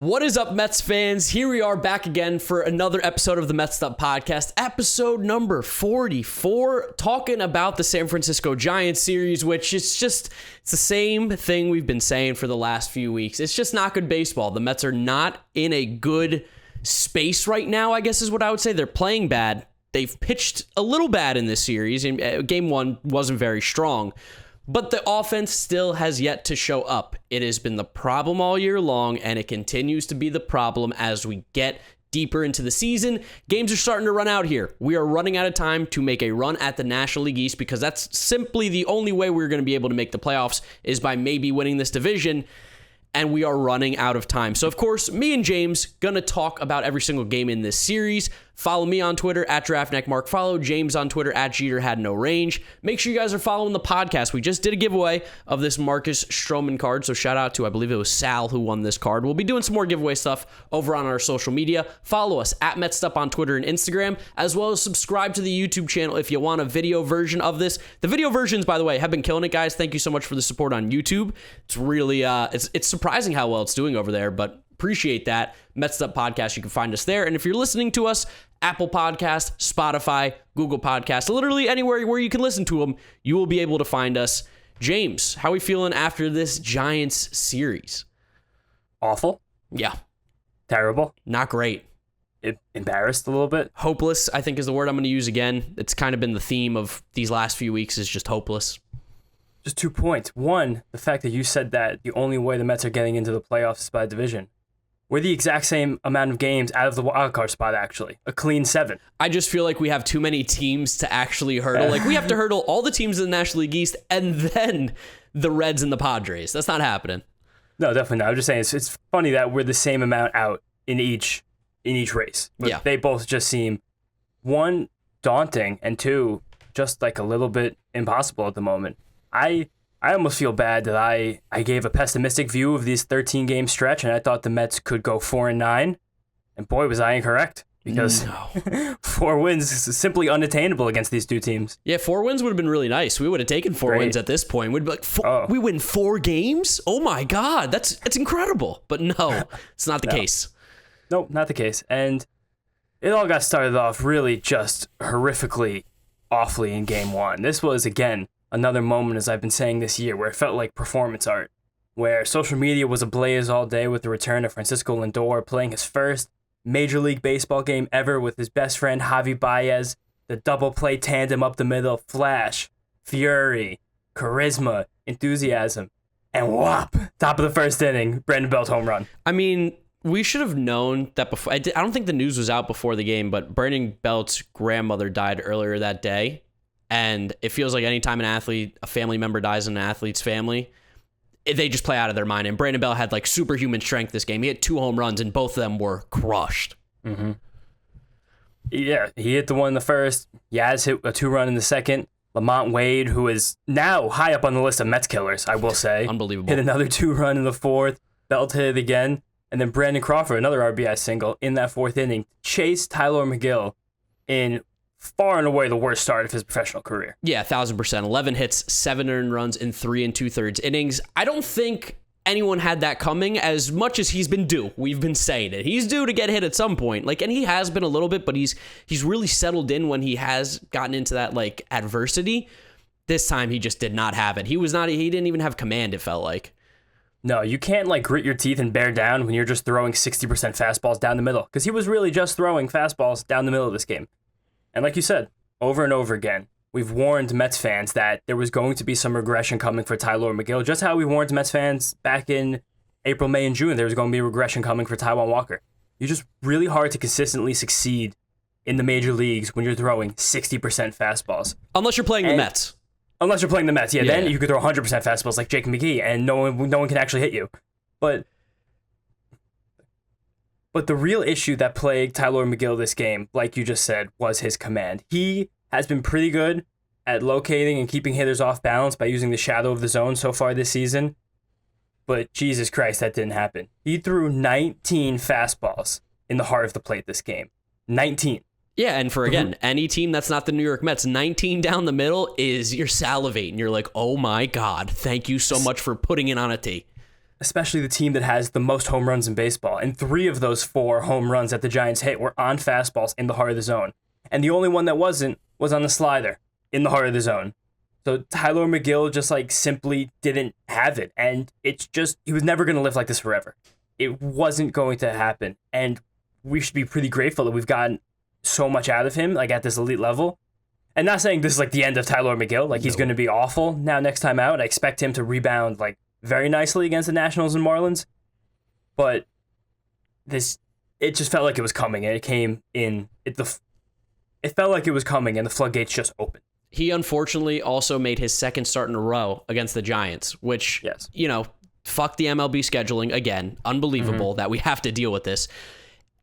What is up, Mets fans? Here we are back again for another episode of the Mets'd podcast, episode number 44, talking about the San Francisco Giants series, which is it's the same thing we've been saying for the last few weeks. It's just not good baseball. The Mets are not in a good space right now, I guess is what I would say. They're playing bad. They've pitched a little bad in this series, and game one wasn't very strong. But the offense still has yet to show up. It has been the problem all year long, and it continues to be the problem as we get deeper into the season. Games are starting to run out here. We are running out of time to make a run at the National League East because that's simply the only way we're going to be able to make the playoffs is by maybe winning this division, and we are running out of time. So, of course, me and James going to talk about every single game in this series. Follow me on Twitter at DraftNeckMark. Follow James on Twitter at JeterHadNoRange. Make sure you guys are following the podcast. We just did a giveaway of this Marcus Stroman card, so shout out to, I believe it was Sal who won this card. We'll be doing some more giveaway stuff over on our social media. Follow us at Mets'd on Twitter and Instagram, as well as subscribe to the YouTube channel if you want a video version of this. The video versions, by the way, have been killing it, guys. Thank you so much for the support on YouTube. It's really, it's surprising how well it's doing over there, but appreciate that. Mets'd podcast, you can find us there. And if you're listening to us, Apple Podcast, Spotify, Google Podcast, literally anywhere where you can listen to them, you will be able to find us. James, how are we feeling after this Giants series? Awful. Yeah. Terrible. Not great. Embarrassed a little bit. Hopeless, I think, is the word I'm going to use again. It's kind of been the theme of these last few weeks is just hopeless. Just 2 points. One, the fact that you said that the only way the Mets are getting into the playoffs is by division. We're the exact same amount of games out of the wildcard spot, actually. A clean 7. I just feel like we have too many teams to actually hurdle. Like, we have to hurdle all the teams in the National League East and then the Reds and the Padres. That's not happening. No, definitely not. I'm just saying it's funny that we're the same amount out in each race. But yeah. They both just seem, one, daunting, and two, just like a little bit impossible at the moment. I almost feel bad that I gave a pessimistic view of this 13-game stretch, and I thought the Mets could go 4-9, and boy, was I incorrect, because 4 wins is simply unattainable against these two teams. Yeah, 4 wins would have been really nice. We would have taken 4 wins at this point. We'd be like, we win 4 games? Oh my God, that's incredible. But no, it's not the case. Nope, not the case. And it all got started off really just horrifically, awfully in game 1. This was, again, another moment, as I've been saying this year, where it felt like performance art, where social media was ablaze all day with the return of Francisco Lindor playing his first Major League Baseball game ever with his best friend Javi Baez, the double play tandem up the middle, flash, fury, charisma, enthusiasm, and whop, top of the first inning, Brandon Belt home run. I mean, we should have known that before. I don't think the news was out before the game, but Brandon Belt's grandmother died earlier that day. And it feels like anytime a family member dies in an athlete's family, they just play out of their mind. And Brandon Belt had like superhuman strength this game. He hit 2 home runs, and both of them were crushed. Mm-hmm. Yeah, he hit the one in the first. Yaz hit a 2-run in the second. Lamont Wade, who is now high up on the list of Mets killers, I will say. Unbelievable. Hit another 2-run in the fourth. Belt hit it again. And then Brandon Crawford, another RBI single in that 4th inning, chased Tyler McGill in far and away the worst start of his professional career. Yeah, 1,000%. 11 hits, 7 earned runs in 3 2/3 innings. I don't think anyone had that coming as much as he's been due. We've been saying it. He's due to get hit at some point. And he has been a little bit, but he's really settled in when he has gotten into that adversity. This time he just did not have it. He didn't even have command, it felt like. No, you can't grit your teeth and bear down when you're just throwing 60% fastballs down the middle, because he was really just throwing fastballs down the middle of this game. And like you said, over and over again, we've warned Mets fans that there was going to be some regression coming for Tyler McGill, just how we warned Mets fans back in April, May, and June there was going to be regression coming for Taijuan Walker. You're just really hard to consistently succeed in the major leagues when you're throwing 60% fastballs. Unless you're playing the Mets. Unless you're playing the Mets, then you could throw 100% fastballs like Jake McGee, and no one can actually hit you. But the real issue that plagued Tyler McGill this game, like you just said, was his command. He has been pretty good at locating and keeping hitters off balance by using the shadow of the zone so far this season. But Jesus Christ, that didn't happen. He threw 19 fastballs in the heart of the plate this game. 19. Yeah, and for, again, any team that's not the New York Mets, 19 down the middle is you're salivating. You're like, oh my God, thank you so much for putting it on a tee. especially the team that has the most home runs in baseball. And 3 of those 4 home runs that the Giants hit were on fastballs in the heart of the zone. And the only one that wasn't was on the slider in the heart of the zone. So Tylor Megill just like simply didn't have it. And it's just, he was never going to live like this forever. It wasn't going to happen. And we should be pretty grateful that we've gotten so much out of him, like at this elite level. And not saying this is like the end of Tylor Megill, like he's going to be awful now next time out. I expect him to rebound like very nicely against the Nationals and Marlins. But it just felt like it was coming, and it came in, it felt like it was coming, and the floodgates just opened. He unfortunately also made his second start in a row against the Giants, which, you know, fuck the MLB scheduling again. Unbelievable that we have to deal with this.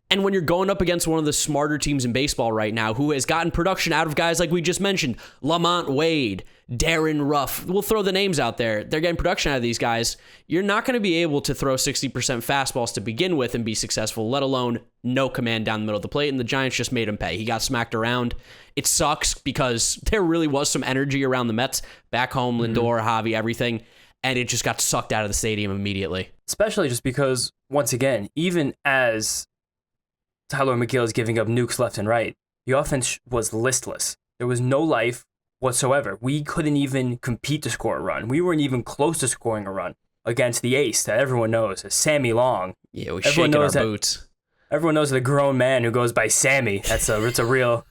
And when you're going up against one of the smarter teams in baseball right now, who has gotten production out of guys like we just mentioned, Lamont Wade, Darren Ruff, we'll throw the names out there. They're getting production out of these guys. You're not going to be able to throw 60% fastballs to begin with and be successful, let alone no command down the middle of the plate. And the Giants just made him pay. He got smacked around. It sucks because there really was some energy around the Mets. Back home, Lindor, Javi, everything. And it just got sucked out of the stadium immediately. Especially just because, once again, even as Tylor Megill is giving up nukes left and right, the offense was listless. There was no life whatsoever. We couldn't even compete to score a run. We weren't even close to scoring a run against the ace that everyone knows as Sammy Long. Yeah, we shaking our boots. Everyone knows the grown man who goes by Sammy. It's a real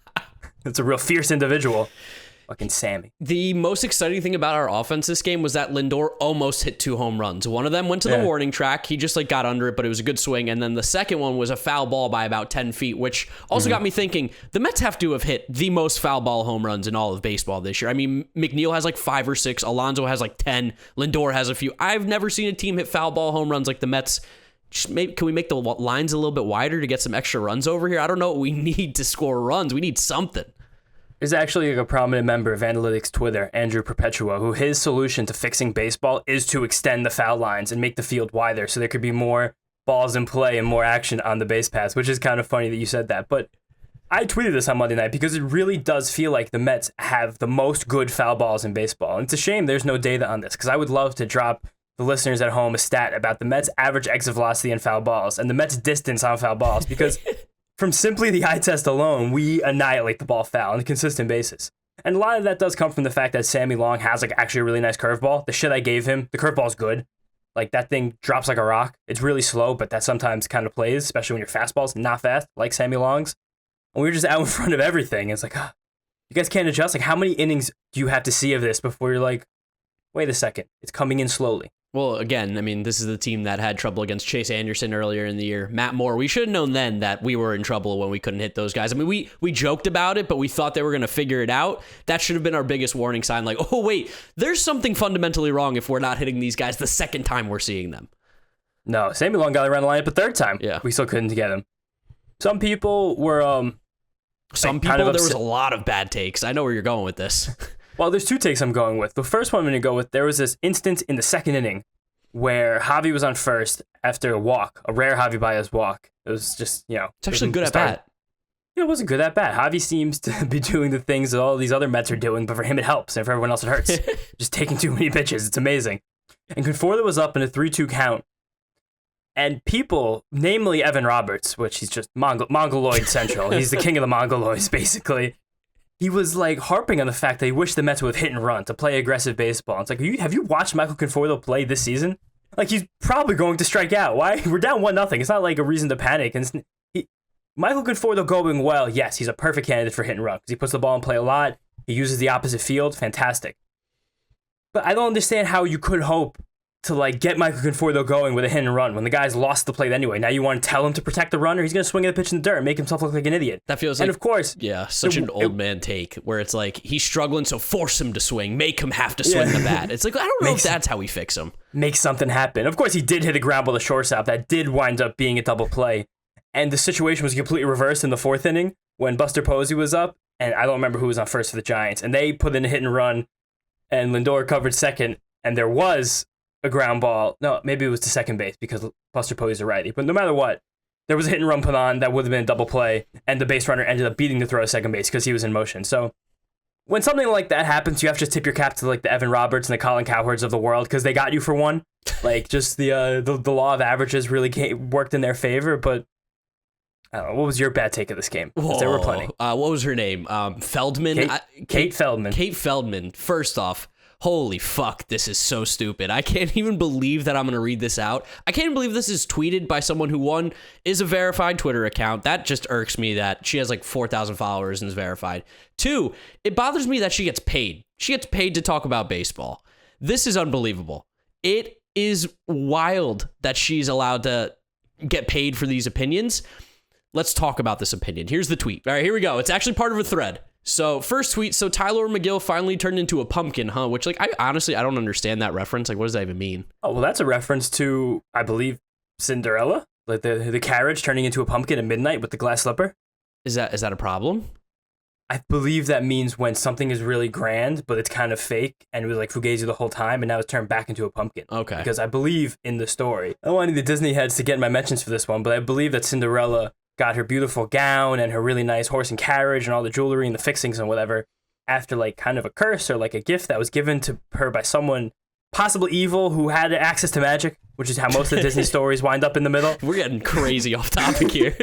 fierce individual. Fucking Sammy. The most exciting thing about our offense this game was that Lindor almost hit 2 home runs. One of them went to the warning track. He just like got under it, but it was a good swing. And then the second one was a foul ball by about 10 feet, which also got me thinking the Mets have to have hit the most foul ball home runs in all of baseball this year. I mean, McNeil has like 5 or 6. Alonso has like 10. Lindor has a few. I've never seen a team hit foul ball home runs like the Mets. Just maybe, can we make the lines a little bit wider to get some extra runs over here? I don't know what we need to score runs. We need something. There's actually a prominent member of Analytics Twitter, Andrew Perpetua, who his solution to fixing baseball is to extend the foul lines and make the field wider so there could be more balls in play and more action on the base paths, which is kind of funny that you said that. But I tweeted this on Monday night because it really does feel like the Mets have the most good foul balls in baseball. And it's a shame there's no data on this because I would love to drop the listeners at home a stat about the Mets' average exit velocity in foul balls and the Mets' distance on foul balls because from simply the eye test alone, we annihilate the ball foul on a consistent basis. And a lot of that does come from the fact that Sammy Long has like actually a really nice curveball. The shit I gave him, the curveball's good. Like that thing drops like a rock. It's really slow, but that sometimes kind of plays, especially when your fastball's not fast, like Sammy Long's. And we were just out in front of everything. It's like, you guys can't adjust. Like, how many innings do you have to see of this before you're like, wait a second, it's coming in slowly? Well, again, I mean, this is the team that had trouble against Chase Anderson earlier in the year. Matt Moore, we should have known then that we were in trouble when we couldn't hit those guys. I mean, we joked about it, but we thought they were going to figure it out. That should have been our biggest warning sign. Like, oh, wait, there's something fundamentally wrong if we're not hitting these guys the second time we're seeing them. No, Sammy Long got around the lineup a third time. Yeah. We still couldn't get him. Some people were... there was a lot of bad takes. I know where you're going with this. Well, there's 2 takes I'm going with. The first one I'm going to go with, there was this instance in the second inning where Javi was on first after a walk, a rare Javi Baez walk. It was just, It's actually good at bat. Yeah, it wasn't good at bat. Javi seems to be doing the things that all these other Mets are doing, but for him it helps, and for everyone else it hurts. Just taking too many pitches. It's amazing. And Conforto was up in a 3-2 count, and people, namely Evan Roberts, which he's just Mongoloid Central. He's the king of the Mongoloids, basically. He was like harping on the fact that he wished the Mets would hit and run to play aggressive baseball. It's like, have you watched Michael Conforto play this season? Like, he's probably going to strike out. Why? We're down 1-0. It's not like a reason to panic. And Michael Conforto going well, yes, he's a perfect candidate for hit and run because he puts the ball in play a lot. He uses the opposite field. Fantastic. But I don't understand how you could hope to like get Michael Conforto going with a hit and run when the guy's lost the plate anyway. Now you want to tell him to protect the runner? He's going to swing at the pitch in the dirt and make himself look like an idiot. That feels and like, of course, such an old man take where it's like he's struggling, so force him to swing, make him have to swing the bat. It's like, I don't know if that's how we fix him. Make something happen. Of course, he did hit a ground ball to shortstop that did wind up being a double play. And the situation was completely reversed in the 4th inning when Buster Posey was up, and I don't remember who was on first for the Giants, and they put in a hit and run, and Lindor covered second, and there was a ground ball. No, maybe it was to second base because Buster Posey's a righty. But no matter what, there was a hit and run put on that would have been a double play, and the base runner ended up beating the throw to second base because he was in motion. So when something like that happens, you have to tip your cap to like the Evan Roberts and the Colin Cowherds of the world because they got you for one. Like, just the law of averages really worked in their favor. But I don't know. What was your bad take of this game? 'Cause there were plenty. What was her name? Feldman? Kate Feldman. Kate Feldman. First off, holy fuck, this is so stupid. I can't even believe that I'm going to read this out. I can't even believe this is tweeted by someone who, one, is a verified Twitter account. That just irks me that she has like 4,000 followers and is verified. Two, it bothers me that she gets paid. She gets paid to talk about baseball. This is unbelievable. It is wild that she's allowed to get paid for these opinions. Let's talk about this opinion. Here's the tweet. All right, here we go. It's actually part of a thread. So first tweet, so Tyler McGill finally turned into a pumpkin, huh? Which, like, I honestly don't understand that reference. Like, what does that even mean? Oh, well, that's a reference to, I believe, Cinderella, like the carriage turning into a pumpkin at midnight with the glass slipper. Is that a problem? I believe that means when something is really grand, but it's kind of fake, and it was like Fugazi the whole time, and now it's turned back into a pumpkin. Okay. Because I believe in the story. I don't want any of the Disney heads to get my mentions for this one, but I believe that Cinderella got her beautiful gown and her really nice horse and carriage and all the jewelry and the fixings and whatever after like kind of a curse or like a gift that was given to her by someone possibly evil who had access to magic, which is how most of the Disney stories wind up in the middle. We're getting crazy off topic here.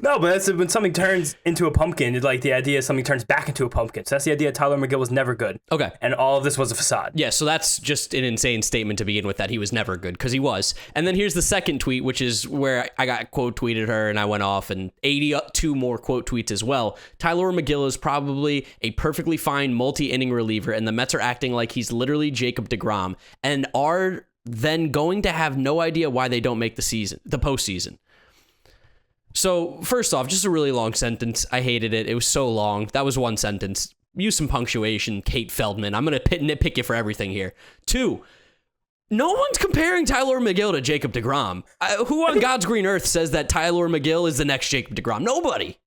No, but that's when something turns into a pumpkin. Like the idea is something turns back into a pumpkin. So that's the idea. Tyler McGill was never good. Okay. And all of this was a facade. Yeah, so that's just an insane statement to begin with, that he was never good, because he was. And then here's the second tweet, which is where I got quote tweeted her and I went off, and 82 more quote tweets as well. Tyler McGill is probably a perfectly fine multi-inning reliever, and the Mets are acting like he's literally Jacob deGrom and are then going to have no idea why they don't make the postseason. So first off, just a really long sentence. I hated it. It was so long. That was one sentence. Use some punctuation, Kate Feldman. I'm going to nitpick you for everything here. Two, no one's comparing Tyler McGill to Jacob deGrom. Who on God's green earth says that Tyler McGill is the next Jacob deGrom? Nobody.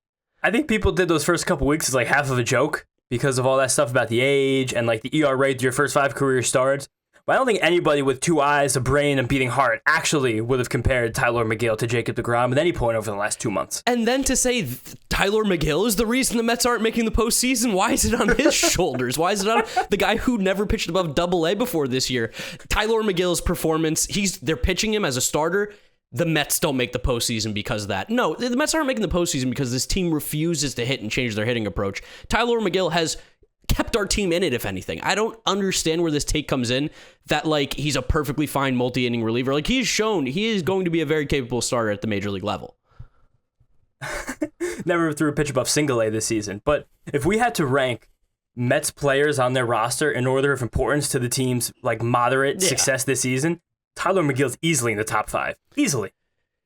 I think people did those first couple weeks as like half of a joke because of all that stuff about the age and like the ERA to your first 5 career starts. But I don't think anybody with 2 eyes, a brain, and beating heart actually would have compared Tyler McGill to Jacob deGrom at any point over the last 2 months. And then to say Tyler McGill is the reason the Mets aren't making the postseason, why is it on his shoulders? Why is it on the guy who never pitched above Double-A before this year? Tyler McGill's performance, they're pitching him as a starter. The Mets don't make the postseason because of that. No, the Mets aren't making the postseason because this team refuses to hit and change their hitting approach. Tyler McGill has kept our team in it, if anything. I don't understand where this take comes in, that like he's a perfectly fine multi-inning reliever. Like, he's shown he is going to be a very capable starter at the major league level. Never threw a pitch above single A this season. But if we had to rank Mets players on their roster in order of importance to the team's like moderate success this season, Tyler McGill's easily in the top 5. Easily.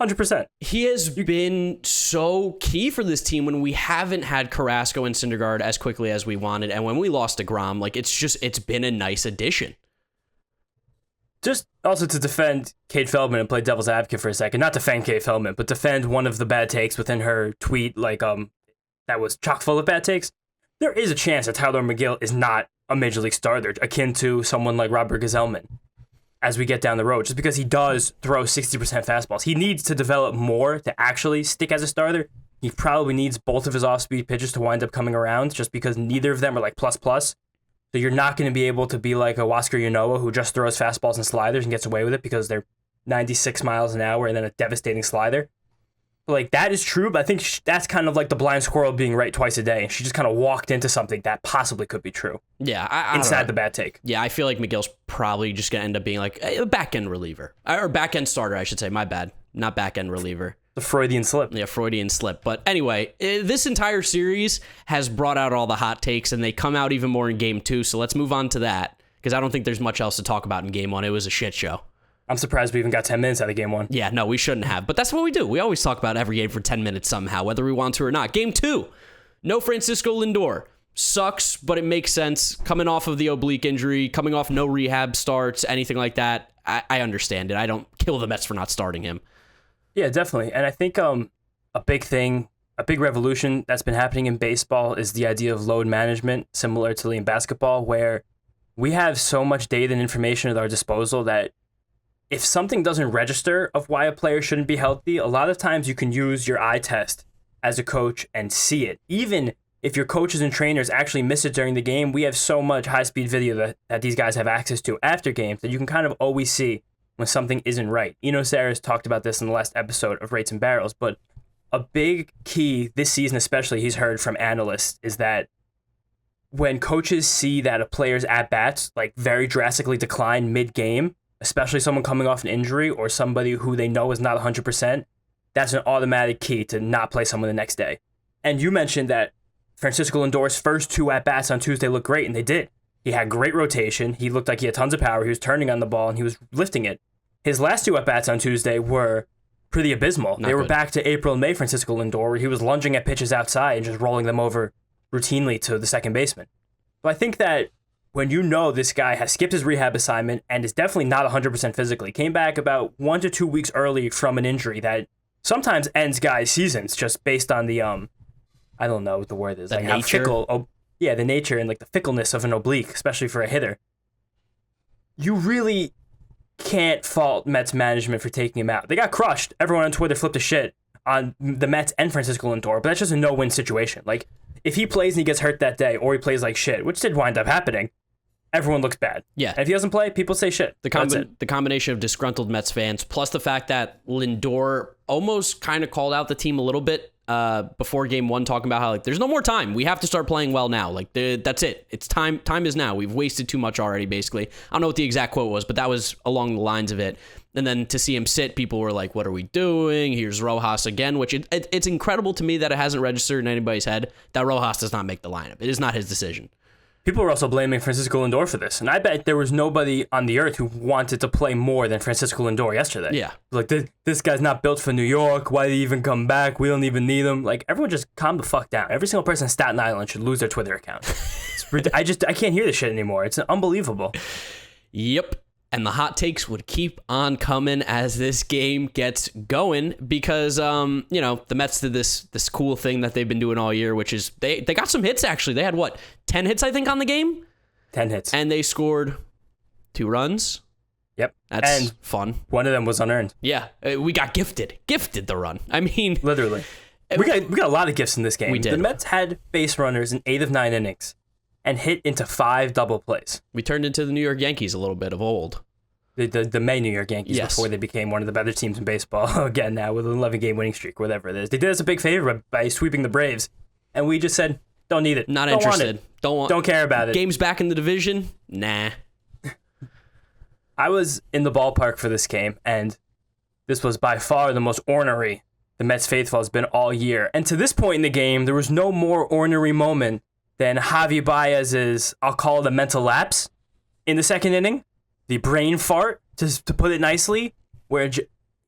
100%. He has been so key for this team when we haven't had Carrasco and Syndergaard as quickly as we wanted. And when we lost deGrom, like, it's been a nice addition. Just also to defend Kate Feldman and play devil's advocate for a second, not defend Kate Feldman, but defend one of the bad takes within her tweet, like, that was chock full of bad takes. There is a chance that Tyler McGill is not a major league starter, akin to someone like Robert Gazelman, as we get down the road, just because he does throw 60% fastballs. He needs to develop more to actually stick as a starter. He probably needs both of his off-speed pitches to wind up coming around, just because neither of them are like plus. So you're not going to be able to be like a Huascar Ynoa who just throws fastballs and sliders and gets away with it because they're 96 miles an hour and then a devastating slider. Like, that is true, but I think that's kind of like the blind squirrel being right twice a day. She just kind of walked into something that possibly could be true. Yeah, inside the bad take. Yeah, I feel like McGill's probably just going to end up being like a back-end reliever. Or back-end starter, I should say. My bad. Not back-end reliever. The Freudian slip. Yeah, Freudian slip. But anyway, this entire series has brought out all the hot takes, and they come out even more in Game 2, so let's move on to that, because I don't think there's much else to talk about in Game 1. It was a shit show. I'm surprised we even got 10 minutes out of Game 1. Yeah, no, we shouldn't have. But that's what we do. We always talk about every game for 10 minutes somehow, whether we want to or not. Game 2, no Francisco Lindor. Sucks, but it makes sense. Coming off of the oblique injury, coming off no rehab starts, anything like that, I understand it. I don't kill the Mets for not starting him. Yeah, definitely. And I think a big revolution that's been happening in baseball is the idea of load management, similar to in basketball, where we have so much data and information at our disposal that if something doesn't register of why a player shouldn't be healthy, a lot of times you can use your eye test as a coach and see it. Even if your coaches and trainers actually miss it during the game, we have so much high-speed video that these guys have access to after games that you can kind of always see when something isn't right. Sarah's talked about this in the last episode of Rates and Barrels, but a big key this season, especially, he's heard from analysts, is that when coaches see that a player's at-bats like very drastically decline mid-game, especially someone coming off an injury or somebody who they know is not 100%, that's an automatic key to not play someone the next day. And you mentioned that Francisco Lindor's first 2 at-bats on Tuesday looked great, and they did. He had great rotation. He looked like he had tons of power. He was turning on the ball, and he was lifting it. His last 2 at-bats on Tuesday were pretty abysmal. They were back to April and May Francisco Lindor, where he was lunging at pitches outside and just rolling them over routinely to the second baseman. So I think that when this guy has skipped his rehab assignment and is definitely not 100% physically, came back about 1 to 2 weeks early from an injury that sometimes ends guys' seasons just based on the, I don't know what the word is. The like nature? How fickle, the nature and like the fickleness of an oblique, especially for a hitter. You really can't fault Mets management for taking him out. They got crushed. Everyone on Twitter flipped a shit on the Mets and Francisco Lindor, but that's just a no-win situation. Like, if he plays and he gets hurt that day, or he plays like shit, which did wind up happening, everyone looks bad. Yeah. And if he doesn't play, people say shit. The combination of disgruntled Mets fans, plus the fact that Lindor almost kind of called out the team a little bit before game 1, talking about how like there's no more time. We have to start playing well now. Like that's it. It's time. Time is now. We've wasted too much already. Basically, I don't know what the exact quote was, but that was along the lines of it. And then to see him sit, people were like, "What are we doing? Here's Rojas again." Which it's incredible to me that it hasn't registered in anybody's head that Rojas does not make the lineup. It is not his decision. People were also blaming Francisco Lindor for this, and I bet there was nobody on the earth who wanted to play more than Francisco Lindor yesterday. Yeah. Like, this guy's not built for New York. Why did he even come back? We don't even need him. Like, everyone just calm the fuck down. Every single person in Staten Island should lose their Twitter account. I can't hear this shit anymore. It's unbelievable. Yep. And the hot takes would keep on coming as this game gets going because, the Mets did this cool thing that they've been doing all year, which is they got some hits, actually. They had, 10 hits, I think, on the game? 10 hits. And they scored 2 runs. Yep. That's fun. One of them was unearned. Yeah. We got gifted the run. I mean... Literally. We got a lot of gifts in this game. We did. The Mets had base runners in 8 of 9 innings and hit into 5 double plays. We turned into the New York Yankees a little bit of old. The May New York Yankees, yes, before they became one of the better teams in baseball. Again, now with an 11-game winning streak, whatever it is. They did us a big favor by sweeping the Braves, and we just said, don't need it. Not don't interested. Don't care about it. Games back in the division? Nah. I was in the ballpark for this game, and this was by far the most ornery the Mets faithful has been all year. And to this point in the game, there was no more ornery moment than Javi Baez's, I'll call it a mental lapse, in the second inning. The brain fart, to put it nicely, where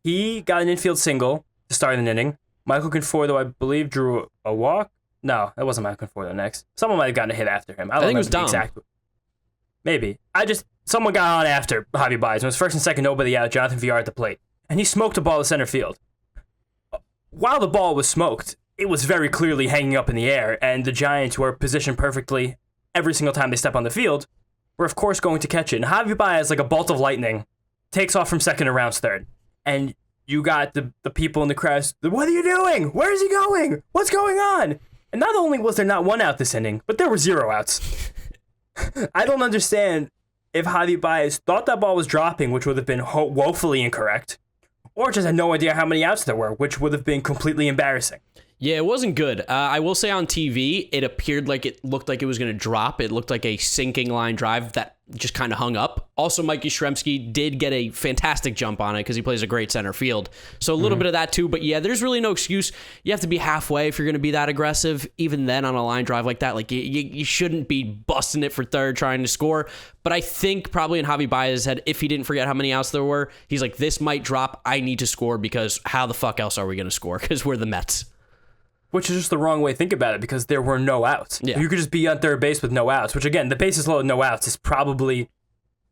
he got an infield single to start an inning. Michael Conforto, I believe, drew a walk. No, that wasn't Michael Conforto next. Someone might have gotten a hit after him. I think it was Dom. Maybe. Someone got on after Javi Baez. It was first and second, nobody out. Jonathan Villar at the plate. And he smoked a ball to center field. While the ball was smoked, it was very clearly hanging up in the air, and the Giants were positioned perfectly every single time they step on the field. We're, of course, going to catch it. And Javi Baez, like a bolt of lightning, takes off from second and rounds third. And you got the people in the crowd, what are you doing? Where is he going? What's going on? And not only was there not 1 out this inning, but there were 0 outs. I don't understand if Javi Baez thought that ball was dropping, which would have been woefully incorrect, or just had no idea how many outs there were, which would have been completely embarrassing. Yeah, it wasn't good. I will say on TV, it appeared like it looked like it was going to drop. It looked like a sinking line drive that just kind of hung up. Also, Mikey Shremsky did get a fantastic jump on it because he plays a great center field. So a little bit of that too. But yeah, there's really no excuse. You have to be halfway if you're going to be that aggressive. Even then on a line drive like that, like you shouldn't be busting it for third trying to score. But I think probably in Javi Baez's head, if he didn't forget how many outs there were, he's like, this might drop. I need to score because how the fuck else are we going to score? Because we're the Mets. Which is just the wrong way to think about it because there were no outs. Yeah. You could just be on third base with no outs, which again, the bases loaded, no outs is probably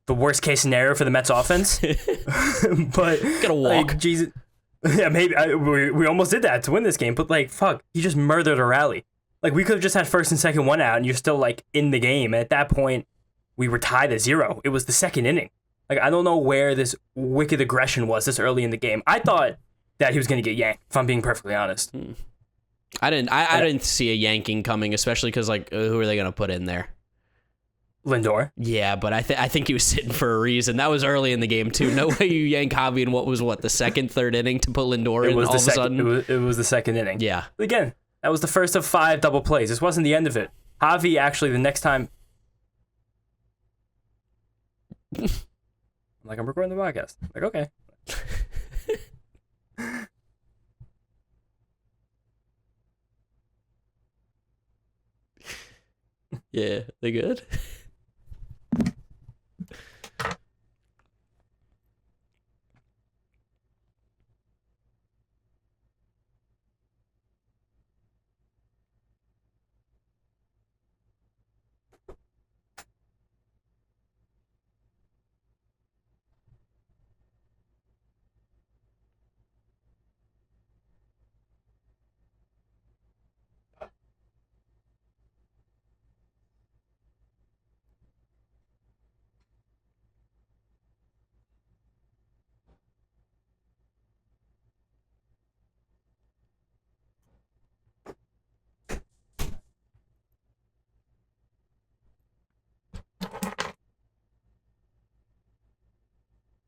the worst case scenario for the Mets offense. But gotta walk. Like, Jesus, yeah, maybe we almost did that to win this game. But like, fuck, he just murdered a rally. Like we could have just had first and second 1 out, and you're still like in the game. And at that point, we were tied at 0. It was the second inning. Like I don't know where this wicked aggression was this early in the game. I thought that he was going to get yanked. If I'm being perfectly honest. I didn't see a yanking coming, especially because like who are they going to put in there? Lindor. Yeah, but I think he was sitting for a reason. That was early in the game too. No way you yank Javi in what was the second, third inning to put Lindor in all of a sudden. It was the second inning. Yeah. But again, that was the first of 5 double plays. This wasn't the end of it. Javi actually the next time. I'm recording the podcast. Okay. Yeah, they good?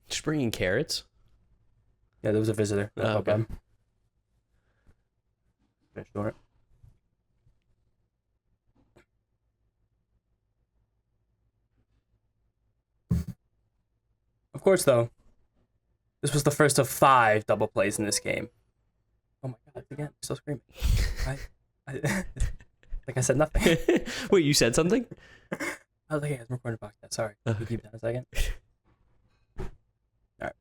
Just bringing carrots? Yeah, there was a visitor. Oh, okay. Finish doing it. Of course, though, this was the first of 5 double plays in this game. Oh my God! Again, I'm still screaming. Like I said nothing. Wait, you said something? I was like, hey, I'm recording a podcast. Sorry. Can you keep that a second? All right.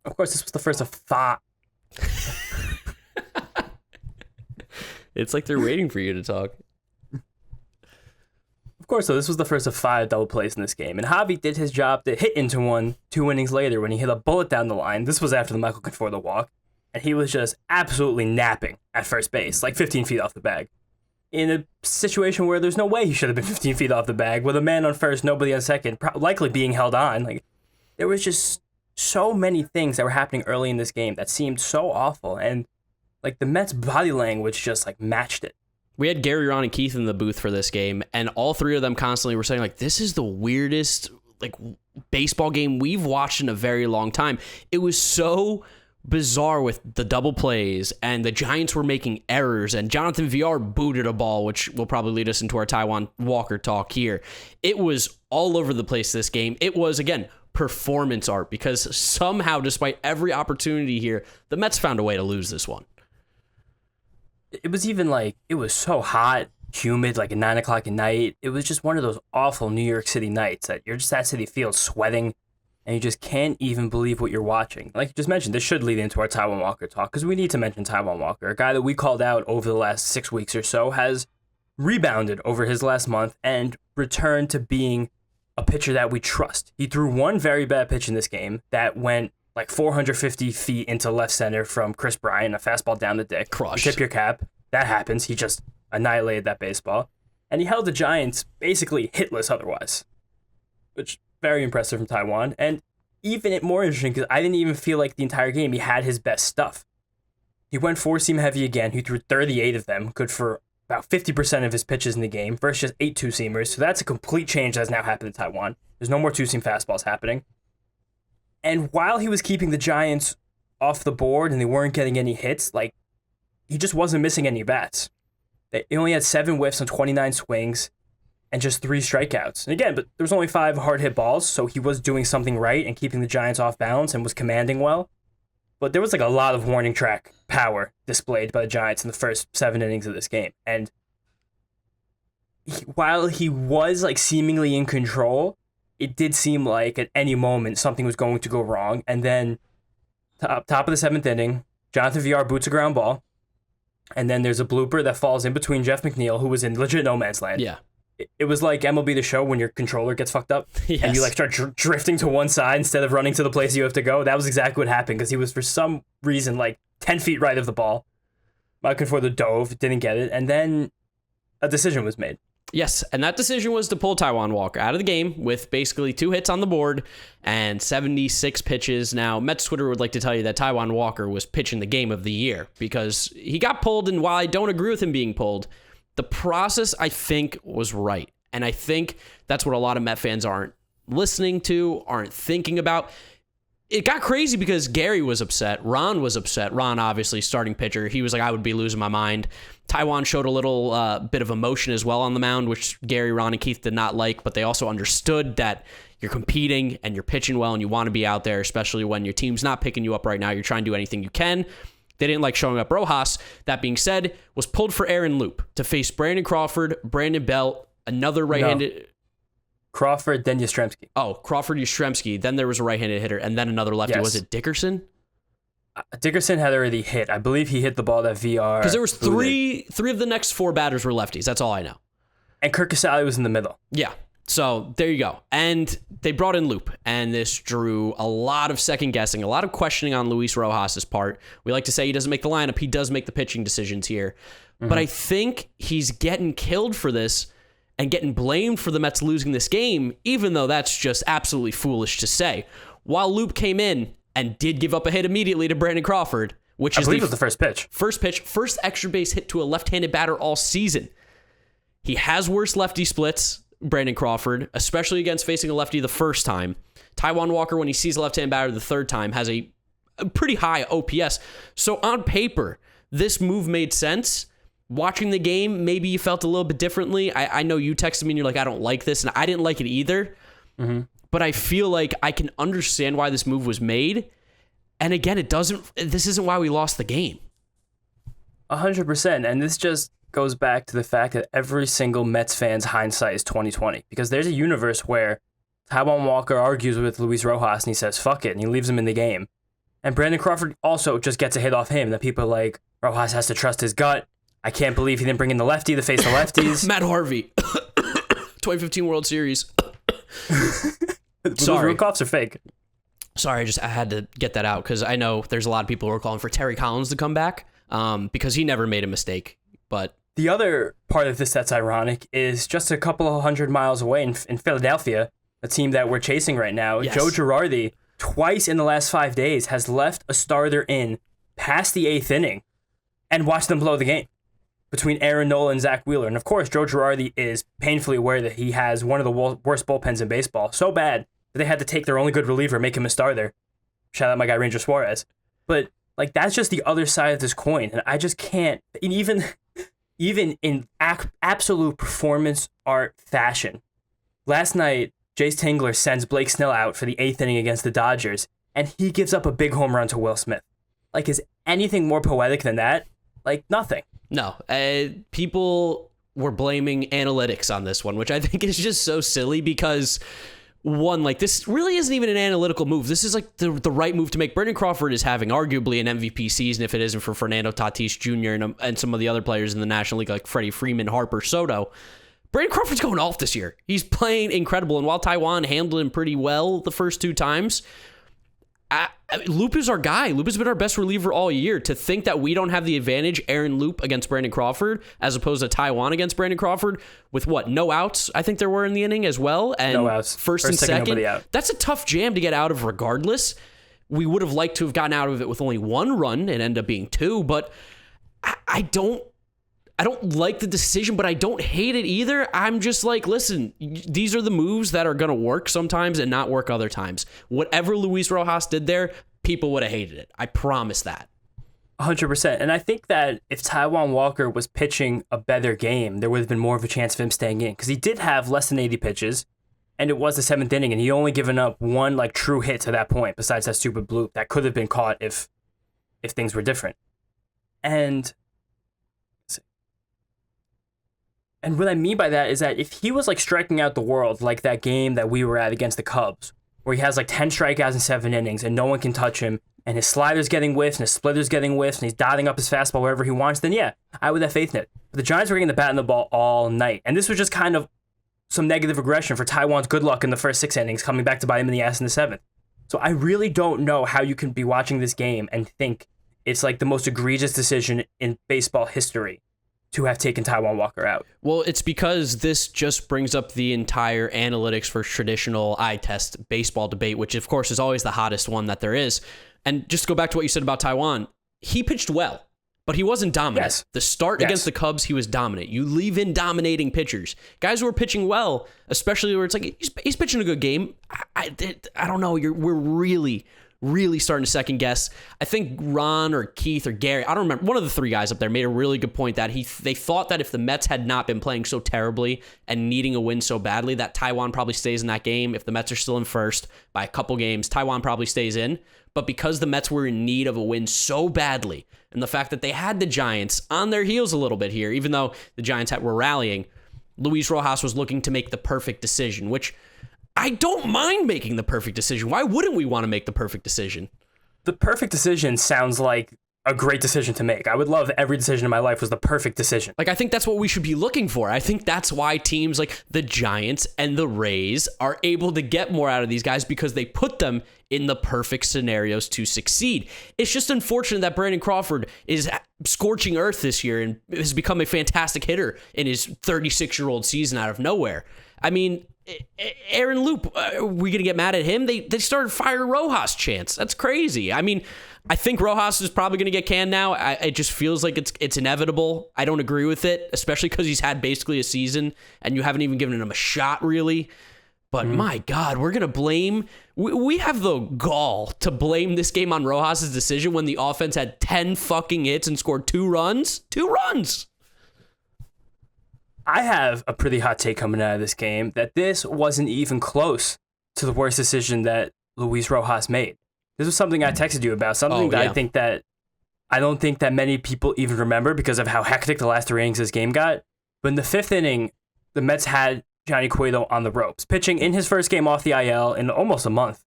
Of course, this was the first of 5. It's like they're waiting for you to talk. Of course, though, this was the first of 5 double plays in this game, and Javi did his job to hit into one 2 innings later when he hit a bullet down the line. This was after the Michael Conforto walk, and he was just absolutely napping at first base, like 15 feet off the bag. In a situation where there's no way he should have been 15 feet off the bag, with a man on first, nobody on second, likely being held on. Like, there was just so many things that were happening early in this game that seemed so awful, and like the Mets' body language just like matched it. We had Gary, Ron, and Keith in the booth for this game, and all 3 of them constantly were saying, like, this is the weirdest like baseball game we've watched in a very long time. It was so bizarre with the double plays, and the Giants were making errors, and Jonathan VR booted a ball, which will probably lead us into our Taijuan Walker talk here. It was all over the place, this game. It was, again, performance art, because somehow, despite every opportunity here, the Mets found a way to lose this one. It was even like, it was so hot, humid, like at 9 o'clock at night. It was just one of those awful New York City nights that you're just at Citi Field sweating, and you just can't even believe what you're watching. Like you just mentioned, this should lead into our Taijuan Walker talk, because we need to mention Taijuan Walker, a guy that we called out over the last 6 weeks or so, has rebounded over his last month and returned to being a pitcher that we trust. He threw one very bad pitch in this game that went like 450 feet into left center from Chris Bryant, a fastball down the dick. Crushed. Tip your cap. That happens. He just annihilated that baseball. And he held the Giants basically hitless otherwise, which very impressive from Taijuan. And even it more interesting because I didn't even feel like the entire game he had his best stuff. He went 4-seam heavy again. He threw 38 of them, good for about 50% of his pitches in the game versus just 8 2-seamers. So that's a complete change that's now happened to Taijuan. There's no more 2-seam fastballs happening. And while he was keeping the Giants off the board and they weren't getting any hits, like, he just wasn't missing any bats. He only had 7 whiffs on 29 swings and just 3 strikeouts. And again, but there was only 5 hard hit balls, so he was doing something right and keeping the Giants off balance and was commanding well. But there was like a lot of warning track power displayed by the Giants in the first 7 innings of this game. And while he was like seemingly in control, it did seem like at any moment something was going to go wrong. And then top of the 7th inning, Jonathan VR boots a ground ball. And then there's a blooper that falls in between Jeff McNeil, who was in legit no man's land. Yeah. It was like MLB The Show when your controller gets fucked up. Yes. And you like start drifting to one side instead of running to the place you have to go. That was exactly what happened because he was for some reason like 10 feet right of the ball. Michael Conforto dove, didn't get it. And then a decision was made. Yes, and that decision was to pull Taijuan Walker out of the game with basically 2 hits on the board and 76 pitches. Now, Mets Twitter would like to tell you that Taijuan Walker was pitching the game of the year because he got pulled, and while I don't agree with him being pulled, the process, I think, was right. And I think that's what a lot of Met fans aren't listening to, aren't thinking about. It got crazy because Gary was upset. Ron was upset. Ron, obviously, starting pitcher. He was like, I would be losing my mind. Taijuan showed a little bit of emotion as well on the mound, which Gary, Ron, and Keith did not like, but they also understood that you're competing and you're pitching well and you want to be out there, especially when your team's not picking you up right now. You're trying to do anything you can. They didn't like showing up Rojas. That being said, was pulled for Aaron Loop to face Brandon Crawford, Brandon Belt, another right-handed... No. Crawford, then Yastrzemski. Oh, Crawford, Yastrzemski. Then there was a right-handed hitter, and then another lefty. Yes. Was it Dickerson? Dickerson had already hit. I believe he hit the ball that VR. Because there was three of the next four batters were lefties. That's all I know. And Kirk Casale was in the middle. Yeah. So there you go. And they brought in Loop, and this drew a lot of second guessing, a lot of questioning on Luis Rojas' part. We like to say he doesn't make the lineup. He does make the pitching decisions here. Mm-hmm. But I think he's getting killed for this and getting blamed for the Mets losing this game, even though that's just absolutely foolish to say. While Loop came in and did give up a hit immediately to Brandon Crawford, which I believe it was the first pitch. First extra base hit to a left-handed batter all season. He has worse lefty splits, Brandon Crawford, especially against facing a lefty the first time. Taijuan Walker, when he sees a left-handed batter the third time, has a pretty high OPS. So on paper, this move made sense. Watching the game, maybe you felt a little bit differently. I know you texted me and you're like, I don't like this, and I didn't like it either. Mm-hmm. But I feel like I can understand why this move was made. And again, this isn't why we lost the game. 100%. And this just goes back to the fact that every single Mets fan's hindsight is 2020. Because there's a universe where Taijuan Walker argues with Luis Rojas and he says, fuck it, and he leaves him in the game. And Brandon Crawford also just gets a hit off him that people are like, Rojas has to trust his gut. I can't believe he didn't bring in the lefty to face the lefties. Matt Harvey. 2015 World Series. Sorry. Those coughs are fake. Sorry, I had to get that out because I know there's a lot of people who are calling for Terry Collins to come back because he never made a mistake. But the other part of this that's ironic is just a couple of 100 miles away in Philadelphia, a team that we're chasing right now, yes. Joe Girardi, twice in the last 5 days, has left a starter in past the 8th inning and watched them blow the game between Aaron Nola and Zach Wheeler. And of course, Joe Girardi is painfully aware that he has one of the worst bullpens in baseball. So bad that they had to take their only good reliever, make him a starter. Shout out my guy, Ranger Suarez. But like that's just the other side of this coin. And I just can't, even in absolute performance art fashion. Last night, Jace Tingler sends Blake Snell out for the 8th inning against the Dodgers, and he gives up a big home run to Will Smith. Like, is anything more poetic than that? Like, nothing. No, people were blaming analytics on this one, which I think is just so silly because, one, like this really isn't even an analytical move. This is like the right move to make. Brandon Crawford is having arguably an MVP season if it isn't for Fernando Tatis Jr. and some of the other players in the National League like Freddie Freeman, Harper, Soto. Brandon Crawford's going off this year. He's playing incredible, and while Taijuan handled him pretty well the first 2 times, Loop is our guy. Loop has been our best reliever all year. To think that we don't have the advantage, Aaron Loop against Brandon Crawford, as opposed to Taijuan against Brandon Crawford, with what, no outs, I think there were in the inning as well. And no outs. First and second. That's a tough jam to get out of regardless. We would have liked to have gotten out of it with only 1 run and end up being 2, but I don't like the decision, but I don't hate it either. I'm just like, listen, these are the moves that are going to work sometimes and not work other times. Whatever Luis Rojas did there, people would have hated it. I promise that. 100%. And I think that if Taijuan Walker was pitching a better game, there would have been more of a chance of him staying in because he did have less than 80 pitches, and it was the 7th inning, and he only given up 1 like true hit to that point besides that stupid bloop that could have been caught if things were different. And what I mean by that is that if he was like striking out the world like that game that we were at against the Cubs, where he has like 10 strikeouts in 7 innings and no one can touch him, and his slider's getting whiffed and his splitter's getting whiffed and he's dotting up his fastball wherever he wants, then yeah, I would have faith in it. But the Giants were getting the bat and the ball all night. And this was just kind of some negative regression for Taijuan's good luck in the first 6 innings, coming back to bite him in the ass in the 7th. So I really don't know how you can be watching this game and think it's like the most egregious decision in baseball history to have taken Taijuan Walker out. Well, it's because this just brings up the entire analytics for traditional eye test baseball debate, which of course is always the hottest one that there is. And just to go back to what you said about Taijuan, he pitched well, but he wasn't dominant. Yes. The start against the Cubs, he was dominant. You leave in dominating pitchers. Guys who are pitching well, especially where it's like, he's pitching a good game. I don't know. We're really starting to second guess. I think Ron or Keith or Gary, I don't remember, one of the three guys up there made a really good point that they thought that if the Mets had not been playing so terribly and needing a win so badly, that Taijuan probably stays in that game. If the Mets are still in first by a couple games, Taijuan probably stays in. But because the Mets were in need of a win so badly, and the fact that they had the Giants on their heels a little bit here, even though the Giants were rallying, Luis Rojas was looking to make the perfect decision, which I don't mind making the perfect decision. Why wouldn't we want to make the perfect decision? The perfect decision sounds like a great decision to make. I would love every decision in my life was the perfect decision. Like, I think that's what we should be looking for. I think that's why teams like the Giants and the Rays are able to get more out of these guys because they put them in the perfect scenarios to succeed. It's just unfortunate that Brandon Crawford is scorching earth this year and has become a fantastic hitter in his 36-year-old season out of nowhere. I mean, Aaron Loop, are we going to get mad at him? They started fire Rojas chants. That's crazy. I mean, I think Rojas is probably going to get canned now. It just feels like it's inevitable. I don't agree with it, especially because he's had basically a season and you haven't even given him a shot, really. But my God, we're going to blame... We have the gall to blame this game on Rojas' decision when the offense had 10 fucking hits and scored 2 runs. 2 runs! I have a pretty hot take coming out of this game that this wasn't even close to the worst decision that Luis Rojas made. This was something I texted you about, something that I don't think that many people even remember because of how hectic the last 3 innings of this game got. But in the 5th inning, the Mets had Johnny Cueto on the ropes, pitching in his first game off the IL in almost a month,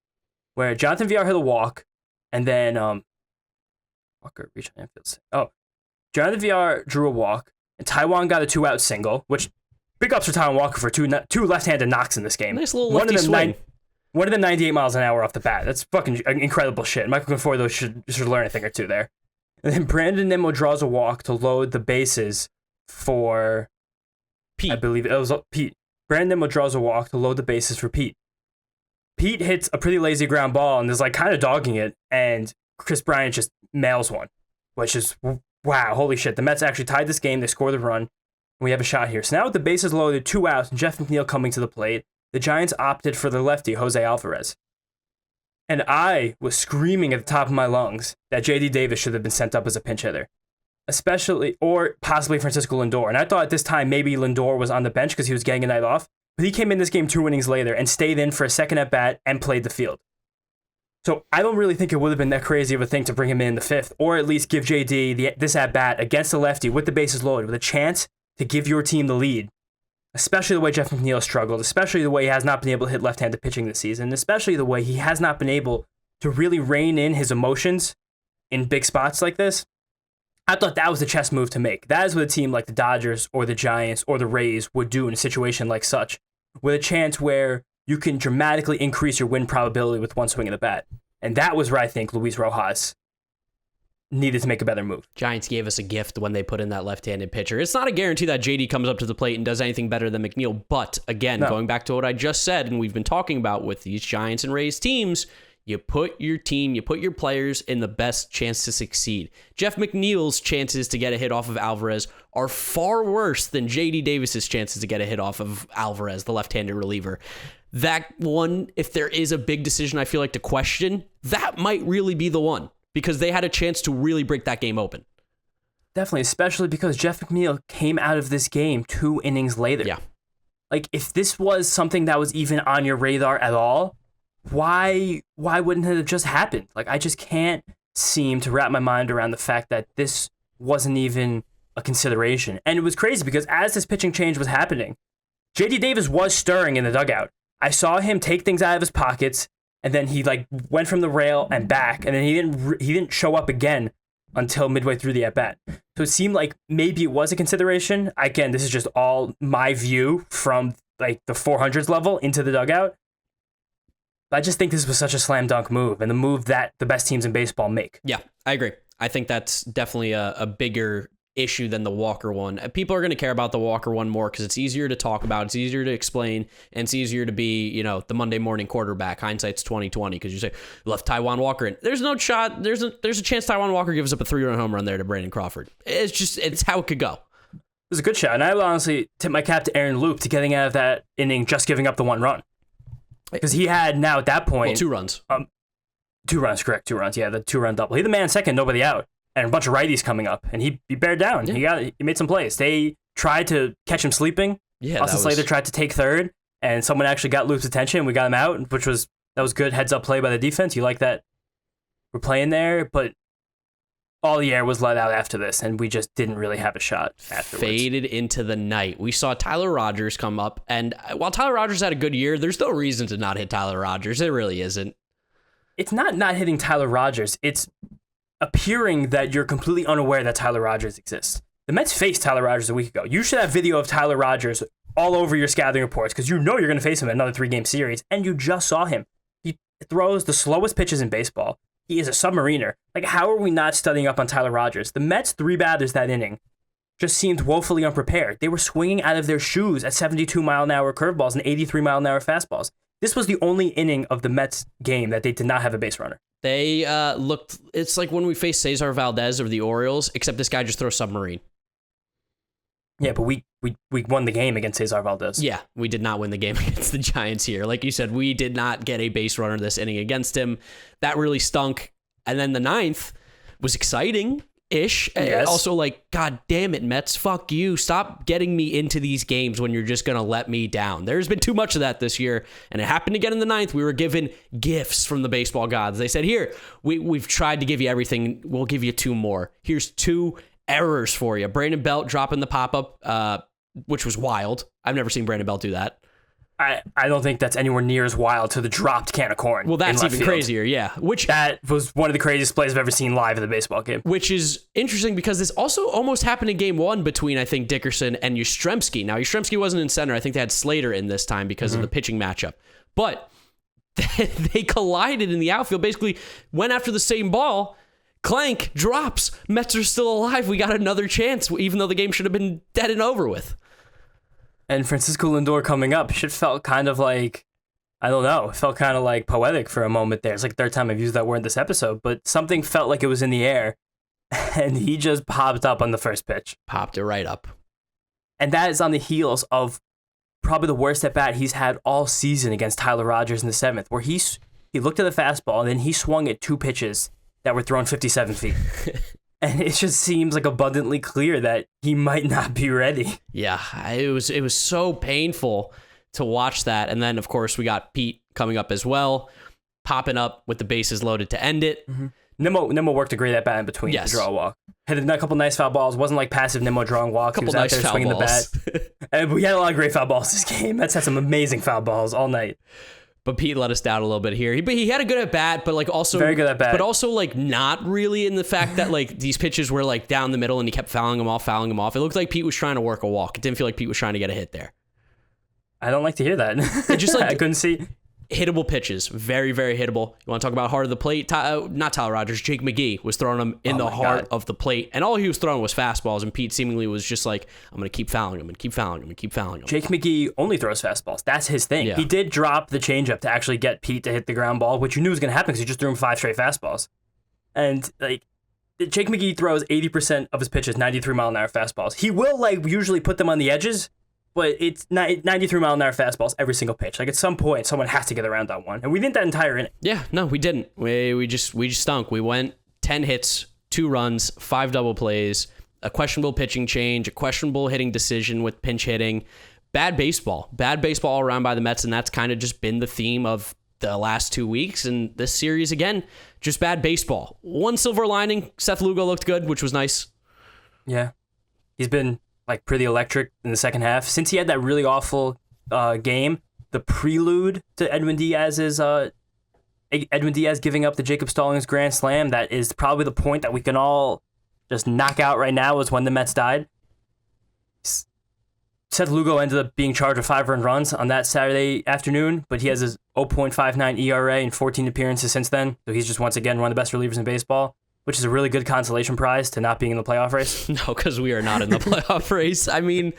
where Jonathan Villar hit a walk, and then Walker reached an infield. Jonathan Villar drew a walk, and Taijuan got a 2-out single, which big ups for Taijuan Walker for two left-handed knocks in this game. Nice little lefty swing. One of them 98 miles an hour off the bat. That's fucking incredible shit. Michael Conforto should learn a thing or two there. And then Brandon Nimmo draws a walk to load the bases for Pete. I believe it was Pete. Brandon Nimmo draws a walk to load the bases for Pete. Pete hits a pretty lazy ground ball and is like kind of dogging it, and Chris Bryant just nails one, which is, wow, holy shit. The Mets actually tied this game. They score the run, and we have a shot here. So now with the bases loaded, 2 outs, and Jeff McNeil coming to the plate, the Giants opted for their lefty, Jose Alvarez. And I was screaming at the top of my lungs that J.D. Davis should have been sent up as a pinch hitter, especially, or possibly Francisco Lindor. And I thought at this time maybe Lindor was on the bench because he was getting a night off, but he came in this game 2 innings later and stayed in for a second at bat and played the field. So I don't really think it would have been that crazy of a thing to bring him in the 5th, or at least give JD this at bat against the lefty with the bases loaded, with a chance to give your team the lead. Especially the way Jeff McNeil struggled, especially the way he has not been able to hit left-handed pitching this season, especially the way he has not been able to really rein in his emotions in big spots like this. I thought that was the chess move to make. That is what a team like the Dodgers or the Giants or the Rays would do in a situation like such, with a chance where you can dramatically increase your win probability with one swing of the bat. And that was where I think Luis Rojas needed to make a better move. Giants gave us a gift when they put in that left-handed pitcher. It's not a guarantee that JD comes up to the plate and does anything better than McNeil, but again, going back to what I just said, and we've been talking about with these Giants and Rays teams, you put your team, you put your players in the best chance to succeed. Jeff McNeil's chances to get a hit off of Alvarez are far worse than JD Davis's chances to get a hit off of Alvarez, the left-handed reliever. That one, if there is a big decision I feel like to question, that might really be the one, because they had a chance to really break that game open. Definitely, especially because Jeff McNeil came out of this game 2 innings later. Yeah. Like, if this was something that was even on your radar at all, why wouldn't it have just happened? Like, I just can't seem to wrap my mind around the fact that this wasn't even a consideration. And it was crazy because as this pitching change was happening, JD Davis was stirring in the dugout. I saw him take things out of his pockets, and then he went from the rail and back, and then he didn't show up again until midway through the at-bat. So it seemed like maybe it was a consideration. Again, this is just all my view from the 400s level into the dugout. But I just think this was such a slam dunk move, and the move that the best teams in baseball make. Yeah, I agree. I think that's definitely a bigger issue than the Walker one. People are going to care about the Walker one more because it's easier to talk about, it's easier to explain, and it's easier to be, the Monday morning quarterback. Hindsight's 2020 because you say left Taijuan Walker in. There's no shot. There's a chance Taijuan Walker gives up a 3-run home run there to Brandon Crawford. It's how it could go. It was a good shot, and I would honestly tip my cap to Aaron Loop to getting out of that inning just giving up the 1 run. Because he had now at that point 2 runs. 2 runs, correct. 2 runs. Yeah, the 2-run double. He the man second, nobody out. And a bunch of righties coming up, and he bared down. Yeah. He made some plays. They tried to catch him sleeping. Yeah, Austin Slater tried to take third, and someone actually got Loop's attention. We got him out, that was good heads up play by the defense. You like that? We're playing there, but all the air was let out after this, and we just didn't really have a shot afterwards. Faded into the night. We saw Tyler Rogers come up, and while Tyler Rogers had a good year, there's no reason to not hit Tyler Rogers. It really isn't. It's not hitting Tyler Rogers. It's appearing that you're completely unaware that Tyler Rogers exists. The Mets faced Tyler Rogers a week ago. You should have video of Tyler Rogers all over your scouting reports because you're going to face him in another 3-game series, and you just saw him. He throws the slowest pitches in baseball. He is a submariner. Like, how are we not studying up on Tyler Rogers? The Mets' 3 batters that inning just seemed woefully unprepared. They were swinging out of their shoes at 72-mile-an-hour curveballs and 83-mile-an-hour fastballs. This was the only inning of the Mets game that they did not have a base runner. They it's like when we faced Cesar Valdez or the Orioles, except this guy just throws submarine. Yeah, but we won the game against Cesar Valdez. Yeah, we did not win the game against the Giants here. Like you said, we did not get a base runner this inning against him. That really stunk. And then the 9th was exciting. Yes. Also, God damn it, Mets, fuck you. Stop getting me into these games when you're just going to let me down. There's been too much of that this year, and it happened again in the 9th. We were given gifts from the baseball gods. They said, here, we've tried to give you everything. We'll give you 2 more. Here's 2 errors for you. Brandon Belt dropping the pop-up, which was wild. I've never seen Brandon Belt do that. I don't think that's anywhere near as wild to the dropped can of corn. Well, that's even crazier, yeah. That was one of the craziest plays I've ever seen live in the baseball game. Which is interesting because this also almost happened in game 1 between, I think, Dickerson and Yastrzemski. Now, Yastrzemski wasn't in center. I think they had Slater in this time because of the pitching matchup. But they collided in the outfield, basically went after the same ball. Clank drops. Mets are still alive. We got another chance, even though the game should have been dead and over with. And Francisco Lindor coming up, shit felt kind of like, I don't know, it felt kind of like poetic for a moment there. It's like the 3rd time I've used that word in this episode, but something felt like it was in the air, and he just popped up on the first pitch. Popped it right up. And that is on the heels of probably the worst at-bat he's had all season against Tyler Rogers in the 7th, where he looked at the fastball, and then he swung at 2 pitches that were thrown 57 feet. And it just seems like abundantly clear that he might not be ready. Yeah, it was so painful to watch that. And then, of course, we got Pete coming up as well, popping up with the bases loaded to end it. Mm-hmm. Nimmo worked a great at bat in between to draw a walk. Hit a couple nice foul balls. Wasn't like passive Nimmo drawing walks. He was out there swinging the bat. And we had a lot of great foul balls this game. Mets had some amazing foul balls all night. But Pete let us down a little bit here. He had a good at bat, but also very good at bat. But also not really in the fact that these pitches were down the middle and he kept fouling them off. It looked like Pete was trying to work a walk. It didn't feel like Pete was trying to get a hit there. I don't like to hear that. It just I couldn't see. Hittable pitches, very, very hittable. You want to talk about heart of the plate? Not Tyler Rogers. Jake McGee was throwing them in the heart of the plate, and all he was throwing was fastballs. And Pete seemingly was just like, "I'm going to keep fouling him and keep fouling him and keep fouling him." Jake McGee only throws fastballs. That's his thing. Yeah. He did drop the changeup to actually get Pete to hit the ground ball, which you knew was going to happen because he just threw him 5 straight fastballs. And Jake McGee throws 80% of his pitches 93-mile-an-hour fastballs. He will usually put them on the edges. But it's 93-mile-an-hour fastballs every single pitch. At some point, someone has to get around that one. And we didn't that entire inning. Yeah, no, we didn't. We just stunk. We went 10 hits, 2 runs, 5 double plays, a questionable pitching change, a questionable hitting decision with pinch hitting. Bad baseball all around by the Mets, and that's kind of just been the theme of the last 2 weeks. And this series, again, just bad baseball. One silver lining, Seth Lugo looked good, which was nice. Yeah. He's been pretty electric in the second half. Since he had that really awful game, the prelude to Edwin Diaz giving up the Jacob Stallings grand slam, that is probably the point that we can all just knock out right now, is when the Mets died. Seth Lugo ended up being charged with 5 earned runs on that Saturday afternoon, but he has his 0.59 ERA in 14 appearances since then, so he's just once again one of the best relievers in baseball. which is a really good consolation prize to not being in the playoff race. No, because we are not in the playoff race. I mean,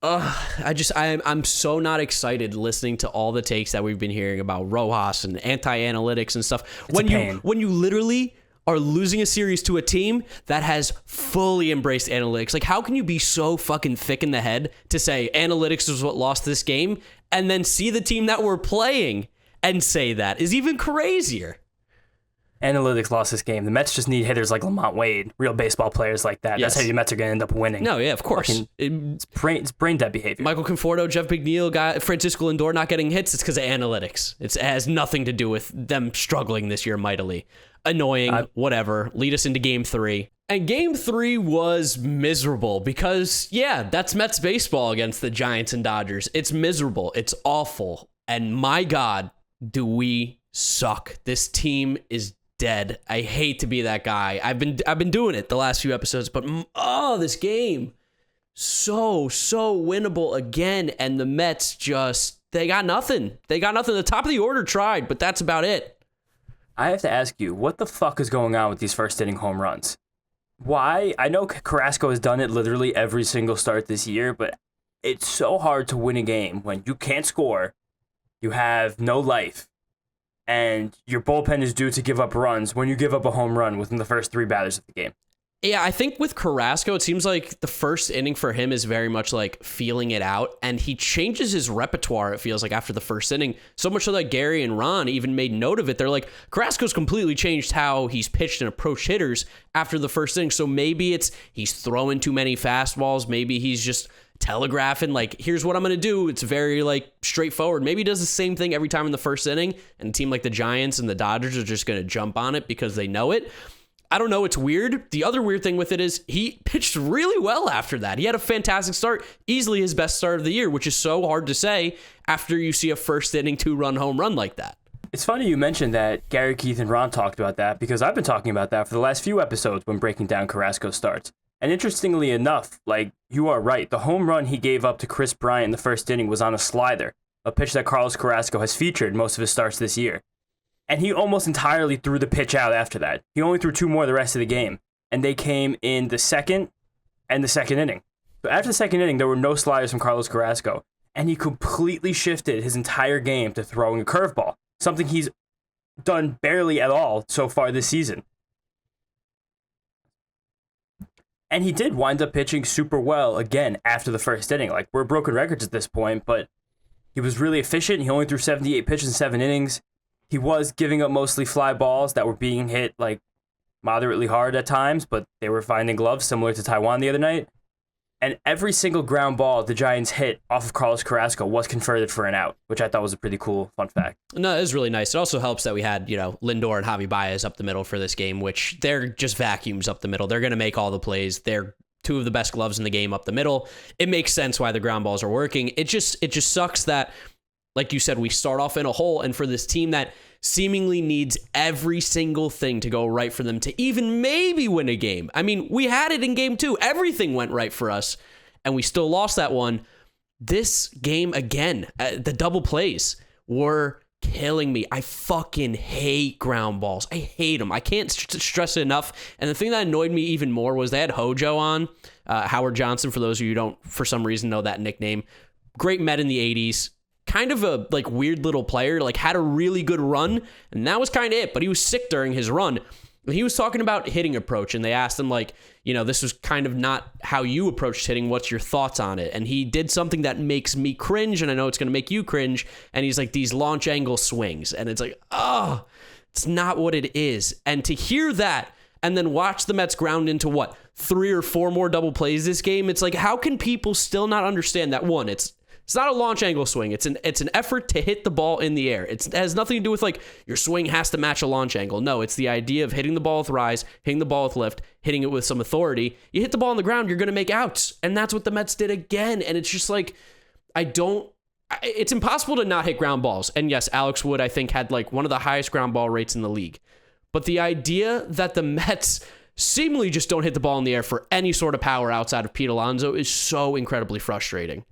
I'm so not excited listening to all the takes that we've been hearing about Rojas and anti-analytics and stuff. When you literally are losing a series to a team that has fully embraced analytics. Like, how can you be so fucking thick in the head to say analytics is what lost this game, and then see the team that we're playing and say that is even crazier? Analytics lost this game. The Mets just need hitters like Lamont Wade, real baseball players like that. Yes. That's how the Mets are going to end up winning. No, yeah, of course. It's brain dead behavior. Michael Conforto, Jeff McNeil, Francisco Lindor not getting hits. It's because of analytics. It has nothing to do with them struggling this year mightily. Annoying, whatever. Lead us into Game 3. And Game 3 was miserable because, yeah, that's Mets baseball against the Giants and Dodgers. It's miserable. It's awful. And my God, do we suck. This team is dead. I hate to be that guy. I've been doing it the last few episodes, but this game so winnable again, and the Mets they got nothing. The top of the order tried, but that's about it. I have to ask you, what the fuck is going on with these first inning home runs? Why? I know Carrasco has done it literally every single start this year, but it's so hard to win a game when you can't score, you have no life, and your bullpen is due to give up runs when you give up a home run within the first 3 batters of the game. Yeah, I think with Carrasco, it seems like the first inning for him is very much like feeling it out, and he changes his repertoire, it feels like, after the first inning, so much so that Gary and Ron even made note of it. They're like, Carrasco's completely changed how he's pitched and approached hitters after the first inning, so maybe it's he's throwing too many fastballs, maybe he's just telegraphing, like, here's what I'm going to do. It's very, like, straightforward. Maybe he does the same thing every time in the first inning, and a team like the Giants and the Dodgers are just going to jump on it because they know it. I don't know. It's weird. The other weird thing with it is he pitched really well after that. He had a fantastic start, easily his best start of the year, which is so hard to say after you see a first inning 2-run home run like that. It's funny you mentioned that Gary, Keith, and Ron talked about that because I've been talking about that for the last few episodes when breaking down Carrasco's starts. And interestingly enough, like, you are right. The home run he gave up to Chris Bryant in the first inning was on a slider, a pitch that Carlos Carrasco has featured most of his starts this year. And he almost entirely threw the pitch out after that. He only threw 2 more the rest of the game. And they came in the second and the second inning. So after the second inning, there were no sliders from Carlos Carrasco. And he completely shifted his entire game to throwing a curveball, something he's done barely at all so far this season. And he did wind up pitching super well again after the first inning. Like, we're broken records at this point, but he was really efficient. He only threw 78 pitches in 7 innings. He was giving up mostly fly balls that were being hit, like, moderately hard at times, but they were finding gloves, similar to Taijuan the other night. And every single ground ball the Giants hit off of Carlos Carrasco was converted for an out, which I thought was a pretty cool fun fact. No, it was really nice. It also helps that we had, Lindor and Javi Baez up the middle for this game, which they're just vacuums up the middle. They're going to make all the plays. They're 2 of the best gloves in the game up the middle. It makes sense why the ground balls are working. It just sucks that, like you said, we start off in a hole, and for this team that seemingly needs every single thing to go right for them to even maybe win a game. I mean, we had it in Game 2. Everything went right for us, and we still lost that one. This game, again, the double plays were killing me. I fucking hate ground balls. I hate them. I can't stress it enough. And the thing that annoyed me even more was they had Hojo on, Howard Johnson, for those of you who don't, for some reason, know that nickname. Great Met in the 80s. Kind of a weird little player, had a really good run, and that was kind of it, but he was sick during his run. He was talking about hitting approach, and they asked him, this was kind of not how you approached hitting. What's your thoughts on it? And he did something that makes me cringe, and I know it's going to make you cringe, and he's like, these launch angle swings, and it's like, oh, it's not what it is. And to hear that, and then watch the Mets ground into 3 or 4 more double plays this game, it's like, how can people still not understand that? One, it's not a launch angle swing. It's an effort to hit the ball in the air. It has nothing to do with your swing has to match a launch angle. No, it's the idea of hitting the ball with rise, hitting the ball with lift, hitting it with some authority. You hit the ball on the ground, you're going to make outs. And that's what the Mets did again. And it's just it's impossible to not hit ground balls. And yes, Alex Wood, I think, had one of the highest ground ball rates in the league. But the idea that the Mets seemingly just don't hit the ball in the air for any sort of power outside of Pete Alonso is so incredibly frustrating.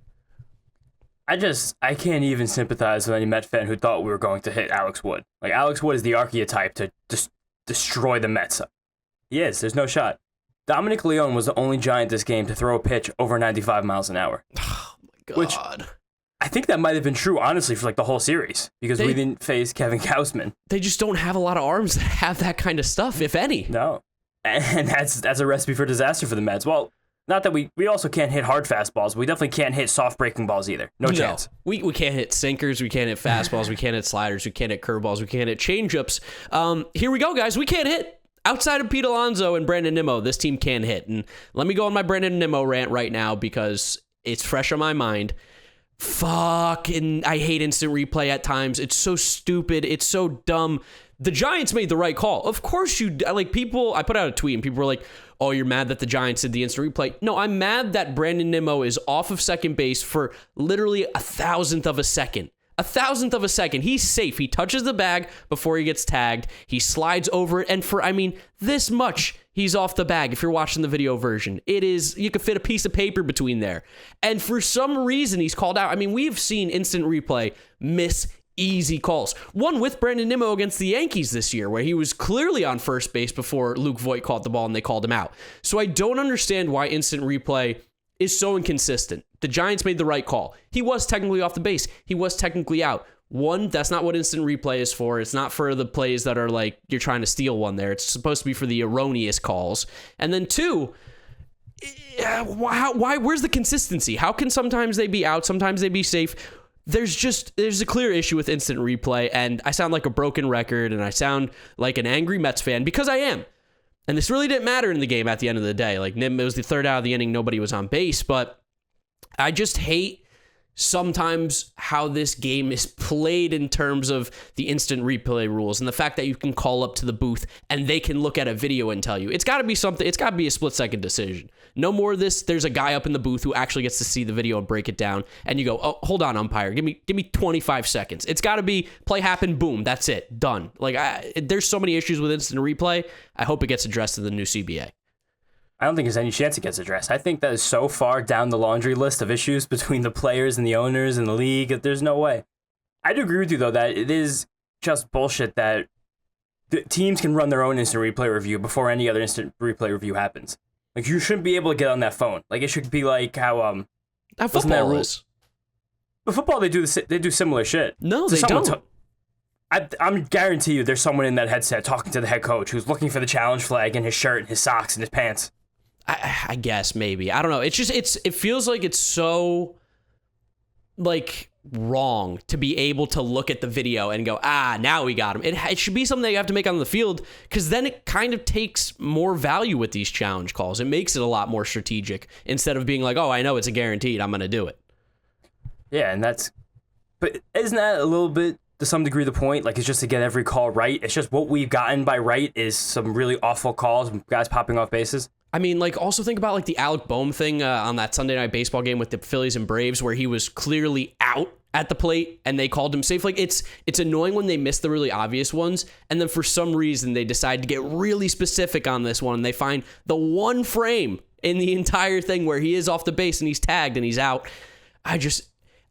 I can't even sympathize with any Met fan who thought we were going to hit Alex Wood. Alex Wood is the archetype to just destroy the Mets. He is. There's no shot. Dominic Leone was the only Giant this game to throw a pitch over 95 miles an hour. Oh, my God. Which I think that might have been true, honestly, for like the whole series because we didn't face Kevin Gausman. They just don't have a lot of arms that have that kind of stuff, if any. No. And that's a recipe for disaster for the Mets. Well, not that we also can't hit hard fastballs. We definitely can't hit soft breaking balls either. No chance. We can't hit sinkers. We can't hit fastballs. We can't hit sliders. We can't hit curveballs. We can't hit changeups. Here we go, guys. We can't hit. Outside of Pete Alonso and Brandon Nimmo, this team can hit. And let me go on my Brandon Nimmo rant right now because it's fresh on my mind. Fucking, I hate instant replay at times. It's so stupid. It's so dumb. The Giants made the right call. Of course you, like people, I put out a tweet and people were like, oh, you're mad that the Giants did the instant replay. No, I'm mad that Brandon Nimmo is off of second base for literally 1,000th of a second. 1,000th of a second. He's safe. He touches the bag before he gets tagged. He slides over it. And for, this much, he's off the bag. If you're watching the video version, it is, you could fit a piece of paper between there. And for some reason, he's called out. We've seen instant replay miss easy calls. One with Brandon Nimmo against the Yankees this year, where he was clearly on first base before Luke Voit caught the ball and they called him out. So I don't understand why instant replay is so inconsistent. The Giants made the right call. He was technically off the base. He was technically out. One, that's not what instant replay is for. It's not for the plays that are like you're trying to steal one there. It's supposed to be for the erroneous calls. And then two, why? Where's the consistency? How can sometimes they be out, sometimes they be safe? There's a clear issue with instant replay, and I sound like a broken record, and I sound like an angry Mets fan because I am. And this really didn't matter in the game at the end of the day. Like, it was the third out of the inning, nobody was on base, but I just hate sometimes how this game is played in terms of the instant replay rules and the fact that you can call up to the booth and they can look at a video and tell you. It's got to be something. It's got to be a split-second decision. No more of this. There's a guy up in the booth who actually gets to see the video and break it down, and you go, oh, hold on, umpire. Give me 25 seconds. It's got to be play happen, boom, that's it, done. Like, there's so many issues with instant replay. I hope it gets addressed in the new CBA. I don't think there's any chance it gets addressed. I think that is so far down the laundry list of issues between the players and the owners and the league that there's no way. I do agree with you, though, that it is just bullshit that the teams can run their own instant replay review before any other instant replay review happens. Like, you shouldn't be able to get on that phone. Like, it should be like how football is. But football, they do similar shit. No, they don't. I'm guarantee you there's someone in that headset talking to the head coach who's looking for the challenge flag in his shirt and his socks and his pants. I guess maybe. I don't know. It's just it feels like it's so like wrong to be able to look at the video and go, now we got him. It should be something that you have to make on the field, because then it kind of takes more value with these challenge calls. It makes it a lot more strategic instead of being like, oh, I know it's a guaranteed, I'm going to do it. Yeah, but isn't that a little bit to some degree the point? Like, it's just to get every call right. It's just what we've gotten by right is some really awful calls, guys popping off bases. Also think about like the Alec Boehm thing on that Sunday Night Baseball game with the Phillies and Braves, where he was clearly out at the plate and they called him safe. Like, it's annoying when they miss the really obvious ones, and then for some reason they decide to get really specific on this one, and they find the one frame in the entire thing where he is off the base and he's tagged and he's out.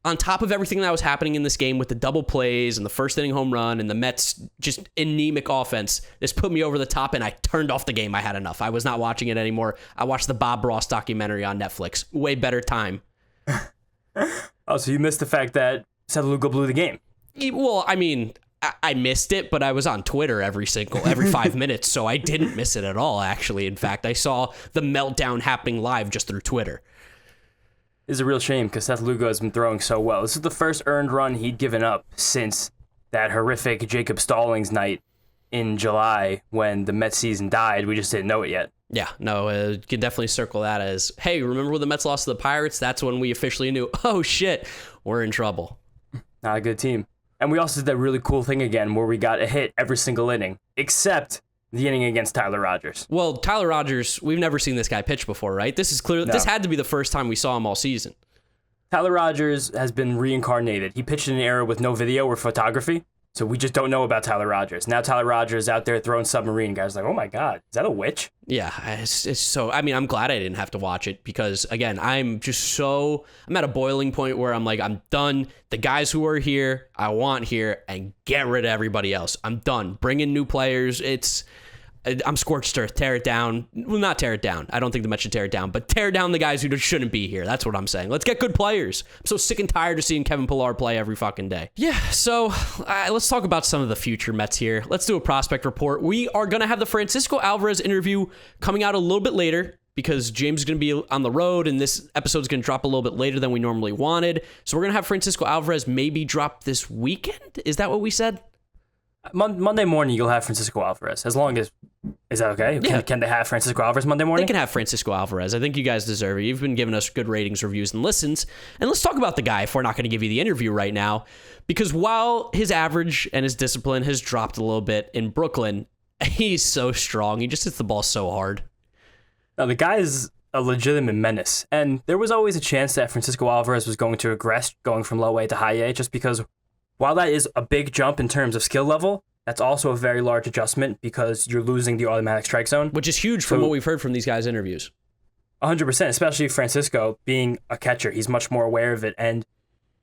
On top of everything that was happening in this game with the double plays and the first inning home run and the Mets' just anemic offense, this put me over the top, and I turned off the game. I had enough. I was not watching it anymore. I watched the Bob Ross documentary on Netflix. Way better time. Oh, so you missed the fact that Seth Lugo blew the game. Well, I missed it, but I was on Twitter every 5 minutes, so I didn't miss it at all, actually. In fact, I saw the meltdown happening live just through Twitter. It's a real shame because Seth Lugo has been throwing so well. This is the first earned run he'd given up since that horrific Jacob Stallings night in July when the Mets season died. We just didn't know it yet. Yeah, no, you can definitely circle that as, hey, remember when the Mets lost to the Pirates? That's when we officially knew, oh shit, we're in trouble. Not a good team. And we also did that really cool thing again where we got a hit every single inning, except the inning against Tyler Rogers. Well, Tyler Rogers, we've never seen this guy pitch before, right? This had to be the first time we saw him all season. Tyler Rogers has been reincarnated. He pitched in an era with no video or photography, so we just don't know about Tyler Rogers. Now Tyler Rogers is out there throwing submarine. Guys like, oh my God, is that a witch? Yeah, it's so, I'm glad I didn't have to watch it because, again, I'm at a boiling point where I'm like, I'm done. The guys who are here, I want here, and get rid of everybody else. I'm done. Bring in new players. I'm scorched earth. Tear it down. Well, not tear it down. I don't think the Mets should tear it down, but tear down the guys who shouldn't be here. That's what I'm saying. Let's get good players. I'm so sick and tired of seeing Kevin Pillar play every fucking day. Yeah, so let's talk about some of the future Mets here. Let's do a prospect report. We are going to have the Francisco Alvarez interview coming out a little bit later because James is going to be on the road, and this episode is going to drop a little bit later than we normally wanted. So we're going to have Francisco Alvarez maybe drop this weekend? Is that what we said? Monday morning, you'll have Francisco Alvarez. As long as... Is that okay? Yeah. Can they have Francisco Alvarez Monday morning? They can have Francisco Alvarez. I think you guys deserve it. You've been giving us good ratings, reviews, and listens. And let's talk about the guy if we're not going to give you the interview right now. Because while his average and his discipline has dropped a little bit in Brooklyn, he's so strong. He just hits the ball so hard. Now, the guy is a legitimate menace. And there was always a chance that Francisco Alvarez was going to regress going from low A to high A just because while that is a big jump in terms of skill level, that's also a very large adjustment because you're losing the automatic strike zone. Which is huge from what we've heard from these guys' interviews. 100%, especially Francisco being a catcher. He's much more aware of it. And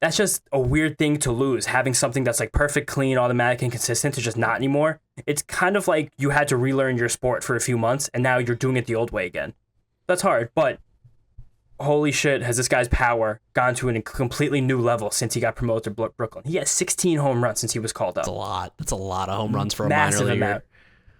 that's just a weird thing to lose, having something that's like perfect, clean, automatic, and consistent to just not anymore. It's kind of like you had to relearn your sport for a few months, and now you're doing it the old way again. That's hard, but holy shit, has this guy's power gone to a completely new level since he got promoted to Brooklyn. He has 16 home runs since he was called up. That's a lot. That's a lot of home runs for a Massive minor leaguer. amount.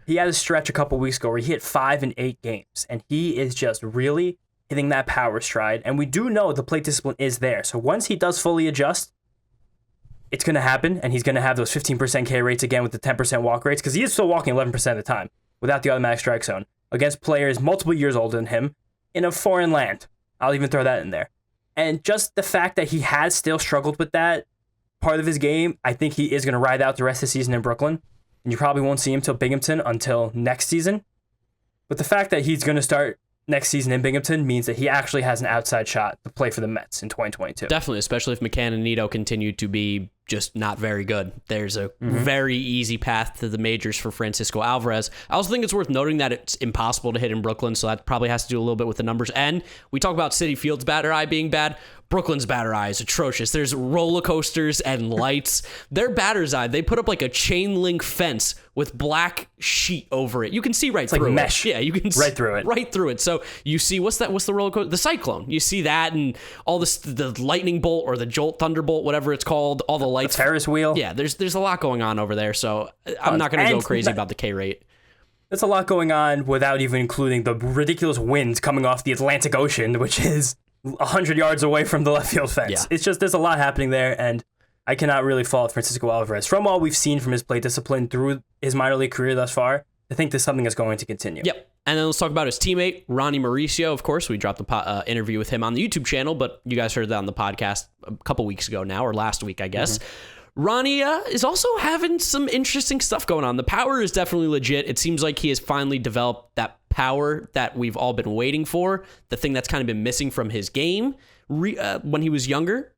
He had a stretch a couple weeks ago where he hit 5 in 8 games, and he is just really hitting that power stride. And we do know the plate discipline is there. So once he does fully adjust, it's going to happen, and he's going to have those 15% K rates again with the 10% walk rates, because he is still walking 11% of the time without the automatic strike zone against players multiple years older than him in a foreign land. I'll even throw that in there. And just the fact that he has still struggled with that part of his game, I think he is going to ride out the rest of the season in Brooklyn. And you probably won't see him till Binghamton until next season. But the fact that he's going to start next season in Binghamton means that he actually has an outside shot to play for the Mets in 2022. Definitely, especially if McCann and Nito continue to be just not very good. There's a very easy path to the majors for Francisco Alvarez. I also think it's worth noting that it's impossible to hit in Brooklyn, so that probably has to do a little bit with the numbers. And we talk about Citi Field's batter eye being bad. Brooklyn's batter eye is atrocious. There's roller coasters and lights. Their batter's eye, they put up like a chain link fence with black sheet over it. You can see right through like mesh. it. Yeah, you can see right through it. Right through it. So you see what's the roller coaster? The Cyclone. You see that and all this, the lightning bolt or the jolt thunderbolt, whatever it's called. All the lights. The Ferris wheel. Yeah, there's a lot going on over there. So I'm not going to go crazy about the K rate. There's a lot going on without even including the ridiculous winds coming off the Atlantic Ocean, which is 100 yards away from the left field fence. Yeah. It's just, there's a lot happening there, and I cannot really fault Francisco Alvarez. From all we've seen from his plate discipline through his minor league career thus far, I think there's something that's going to continue. Yep. And then let's talk about his teammate, Ronny Mauricio. Of course, we dropped the interview with him on the YouTube channel, but you guys heard that on the podcast a couple weeks ago now, or last week, I guess. Ronny is also having some interesting stuff going on. The power is definitely legit. It seems like he has finally developed that power that we've all been waiting for, the thing that's kind of been missing from his game when he was younger.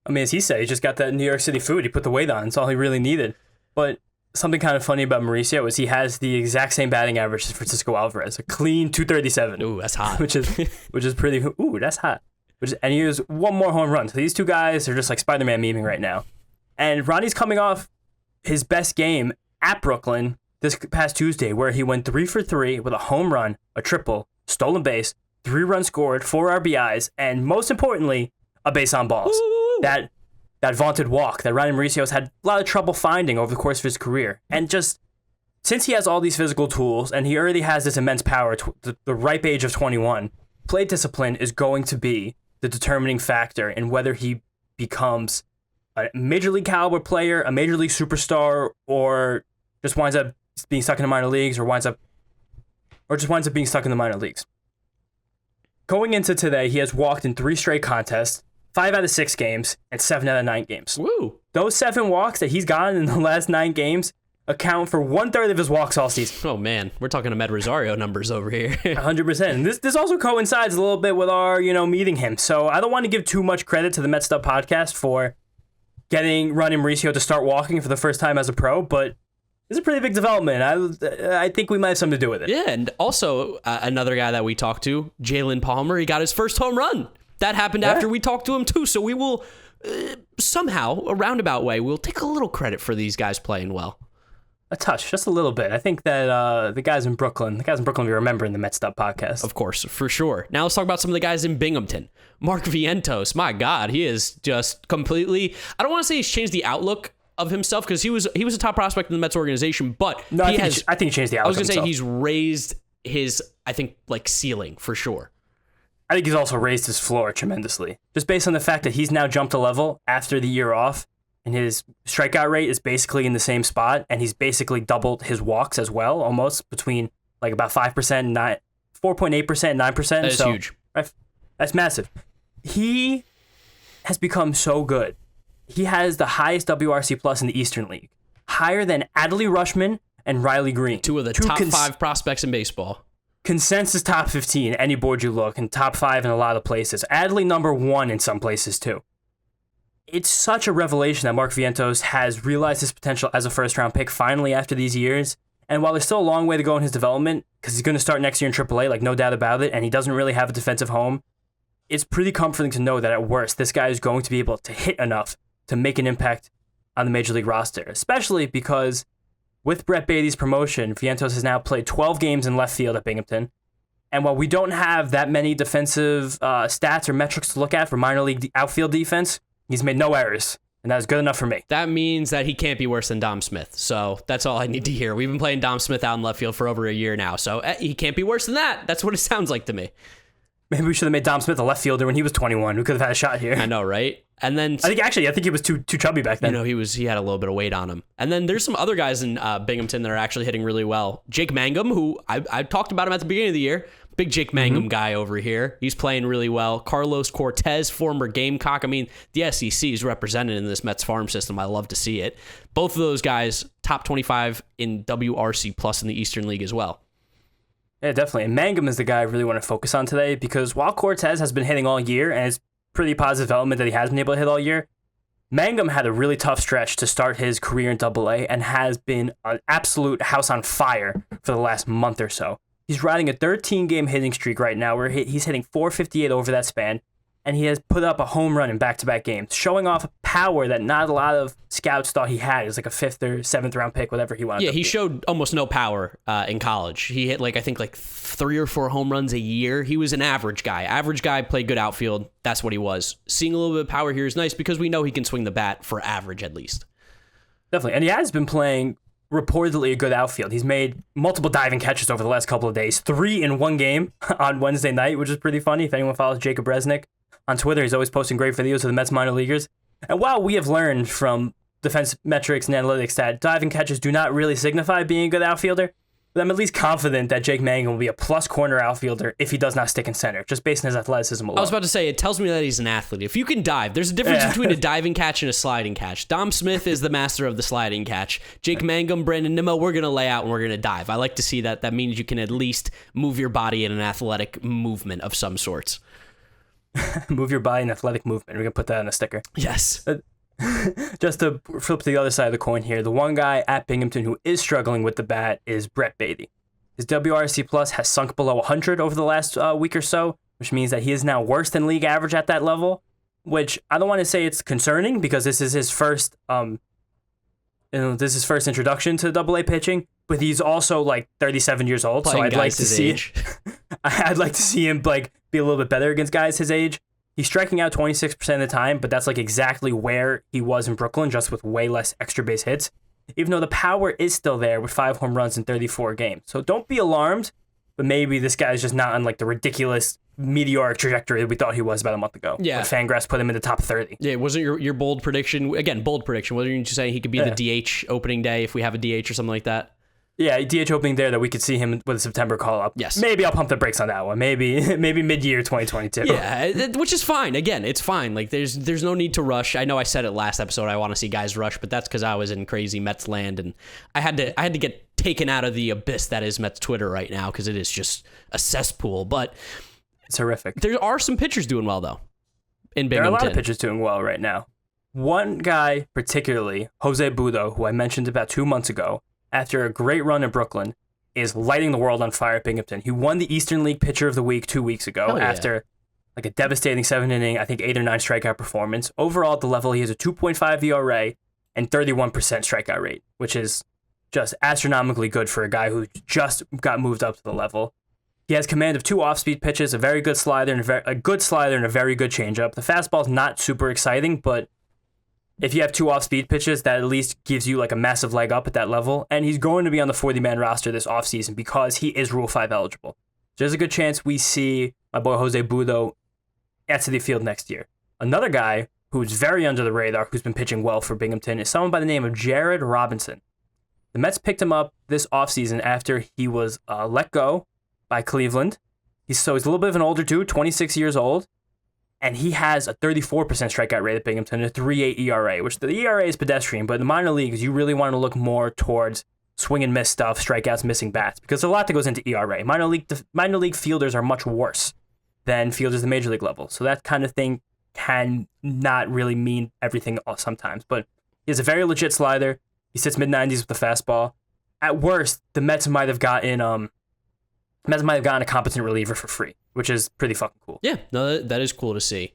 I mean, as he said, he just got that New York City food. He put the weight on. It's all he really needed. But something kind of funny about Mauricio is he has the exact same batting average as Francisco Alvarez, a clean 237. Ooh, that's hot. which is pretty. Ooh, that's hot. And he has one more home run. So these two guys are just like Spider-Man memeing right now. And Ronnie's coming off his best game at Brooklyn this past Tuesday, where he went 3 for 3 with a home run, a triple, stolen base, 3 runs scored, 4 RBIs, and most importantly, a base on balls. Ooh. That vaunted walk that Ronny Mauricio has had a lot of trouble finding over the course of his career. And just since he has all these physical tools and he already has this immense power, the ripe age of 21, plate discipline is going to be the determining factor in whether he becomes a major league caliber player, a major league superstar, or just winds up being stuck in the minor leagues, or just winds up being stuck in the minor leagues. Going into today, he has walked in 3 straight contests, 5 out of 6 games, and 7 out of 9 games. Woo! Those 7 walks that he's gotten in the last 9 games account for 1/3 of his walks all season. Oh man, we're talking Ahmed Rosario numbers over here. 100%. And this also coincides a little bit with our, meeting him. So I don't want to give too much credit to the Mets'd podcast for getting Ronny Mauricio to start walking for the first time as a pro, but it's a pretty big development. I think we might have something to do with it. Yeah, and also another guy that we talked to, Jalen Palmer, he got his first home run. That happened after we talked to him too, so we will somehow, a roundabout way, we'll take a little credit for these guys playing well. A touch, just a little bit. I think that the guys in Brooklyn we remember in the Mets'd podcast. Of course, for sure. Now let's talk about some of the guys in Binghamton. Mark Vientos, my God, he is just completely, I don't want to say he's changed the outlook of himself because he was a top prospect in the Mets organization, but no, I think he changed the outlook. I was going to say he's raised his, I think, like ceiling for sure. I think he's also raised his floor tremendously. Just based on the fact that he's now jumped a level after the year off, and his strikeout rate is basically in the same spot, and he's basically doubled his walks as well, almost between like about 5% and 4.8% and 9%. That is huge. That's massive. He has become so good. He has the highest WRC plus in the Eastern League, higher than Adley Rutschman and Riley Green. Two of the top 5 prospects in baseball. Consensus top 15, any board you look, and top 5 in a lot of places. Adley number 1 in some places too. It's such a revelation that Mark Vientos has realized his potential as a first-round pick finally after these years. And while there's still a long way to go in his development, because he's going to start next year in AAA, like no doubt about it, and he doesn't really have a defensive home, it's pretty comforting to know that at worst, this guy is going to be able to hit enough to make an impact on the Major League roster, especially because with Brett Beatty's promotion, Vientos has now played 12 games in left field at Binghamton. And while we don't have that many defensive stats or metrics to look at for minor league outfield defense, he's made no errors. And that is good enough for me. That means that he can't be worse than Dom Smith. So that's all I need to hear. We've been playing Dom Smith out in left field for over a year now. So he can't be worse than that. That's what it sounds like to me. Maybe we should have made Dom Smith a left fielder when he was 21. We could have had a shot here. I know, right? And then I think he was too chubby back then. He had a little bit of weight on him. And then there's some other guys in Binghamton that are actually hitting really well. Jake Mangum, who I talked about him at the beginning of the year. Big Jake Mangum guy over here. He's playing really well. Carlos Cortez, former Gamecock. I mean, the SEC is represented in this Mets farm system. I love to see it. Both of those guys, top 25 in WRC plus in the Eastern League as well. Yeah, definitely. And Mangum is the guy I really want to focus on today because while Cortez has been hitting all year, and it's pretty positive development that he has been able to hit all year, Mangum had a really tough stretch to start his career in AA and has been an absolute house on fire for the last month or so. He's riding a 13-game hitting streak right now where he's hitting .458 over that span, and he has put up a home run in back-to-back games, showing off power that not a lot of scouts thought he had. It was like a 5th or 7th round pick, whatever he wanted. Yeah, he showed almost no power in college. He hit I think 3 or 4 home runs a year. He was an average guy. Average guy, played good outfield. That's what he was. Seeing a little bit of power here is nice because we know he can swing the bat for average at least. Definitely, and he has been playing reportedly a good outfield. He's made multiple diving catches over the last couple of days, 3 in one game on Wednesday night, which is pretty funny. If anyone follows Jacob Resnick on Twitter, he's always posting great videos of the Mets minor leaguers. And while we have learned from defense metrics and analytics that diving catches do not really signify being a good outfielder, but I'm at least confident that Jake Mangum will be a plus corner outfielder if he does not stick in center, just based on his athleticism alone. I was about to say, it tells me that he's an athlete. If you can dive, there's a difference between a diving catch and a sliding catch. Dom Smith is the master of the sliding catch. Jake Mangum, Brandon Nimmo, we're going to lay out and we're going to dive. I like to see that. That means you can at least move your body in an athletic movement of some sorts. Move your body in athletic movement. We're going to put that on a sticker. Yes. Just to flip to the other side of the coin here, the one guy at Binghamton who is struggling with the bat is Brett Beatty. His WRC plus has sunk below 100 over the last week or so, which means that he is now worse than league average at that level, which I don't want to say it's concerning because this is his first introduction to AA pitching, but he's also 37 years old, so I'd like to see I'd like to see him be a little bit better against guys his age. He's striking out 26% of the time, but that's exactly where he was in Brooklyn, just with way less extra base hits, even though the power is still there with 5 home runs in 34 games. So don't be alarmed, but maybe this guy's just not on the ridiculous meteoric trajectory that we thought he was about a month ago. Yeah. When Fangraphs put him in the top 30. Yeah, wasn't your bold prediction, again, bold prediction, wasn't you saying he could be the DH opening day if we have a DH or something like that? Yeah, DH opening there that we could see him with a September call-up. Yes. Maybe I'll pump the brakes on that one. Maybe mid-year 2022. Yeah, which is fine. Again, it's fine. There's no need to rush. I know I said it last episode, I want to see guys rush, but that's because I was in crazy Mets land, and I had to get taken out of the abyss that is Mets Twitter right now because it is just a cesspool. But it's horrific. There are some pitchers doing well, though, in Binghamton. There are a lot of pitchers doing well right now. One guy particularly, Jose Budo, who I mentioned about 2 months ago, after a great run in Brooklyn, is lighting the world on fire at Binghamton. He won the Eastern League Pitcher of the Week 2 weeks ago after a devastating 7-inning, I think 8 or 9 strikeout performance. Overall, at the level, he has a 2.5 ERA and 31% strikeout rate, which is just astronomically good for a guy who just got moved up to the level. He has command of 2 off-speed pitches, a very good slider, and a good slider and a very good changeup. The fastball's not super exciting, but if you have 2 off-speed pitches, that at least gives you like a massive leg up at that level. And he's going to be on the 40-man roster this offseason because he is Rule 5 eligible. So there's a good chance we see my boy Jose Butto at Citi Field next year. Another guy who's very under the radar, who's been pitching well for Binghamton, is someone by the name of Jared Robinson. The Mets picked him up this offseason after he was let go by Cleveland. He's a little bit of an older dude, 26 years old. And he has a 34% strikeout rate at Binghamton, a 3.8 ERA, which the ERA is pedestrian, but in the minor leagues, you really want to look more towards swing and miss stuff, strikeouts, missing bats, because there's a lot that goes into ERA. Minor league fielders are much worse than fielders at the major league level. So that kind of thing can not really mean everything sometimes. But he has a very legit slider. He sits mid-90s with the fastball. At worst, the Mets might have gotten a competent reliever for free, which is pretty fucking cool. Yeah, no, that is cool to see.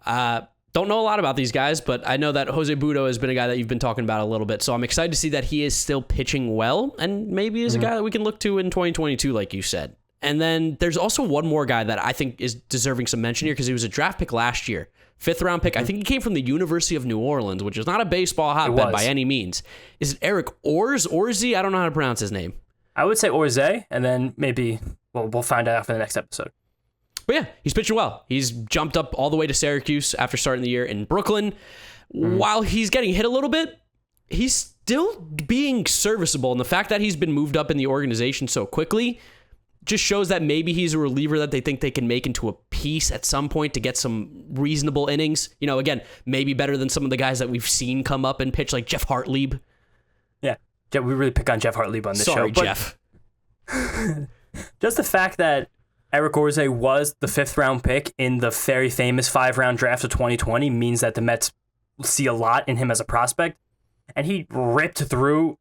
Don't know a lot about these guys, but I know that Jose Butto has been a guy that you've been talking about a little bit, so I'm excited to see that he is still pitching well, and maybe is a guy that we can look to in 2022, like you said. And then there's also one more guy that I think is deserving some mention here because he was a draft pick last year. 5th round pick. I think he came from the University of New Orleans, which is not a baseball hotbed by any means. Is it Eric Orzy? I don't know how to pronounce his name. I would say Orze, and then maybe we'll find out after the next episode. But yeah, he's pitching well. He's jumped up all the way to Syracuse after starting the year in Brooklyn. While he's getting hit a little bit, he's still being serviceable. And the fact that he's been moved up in the organization so quickly just shows that maybe he's a reliever that they think they can make into a piece at some point to get some reasonable innings. You know, again, maybe better than some of the guys that we've seen come up and pitch, like Jeff Hartlieb. Yeah, we really pick on Jeff Hartlieb on this show. Sorry, Jeff. Just the fact that Eric Orze was the 5th round pick in the very famous 5-round draft of 2020 means that the Mets see a lot in him as a prospect. And he ripped through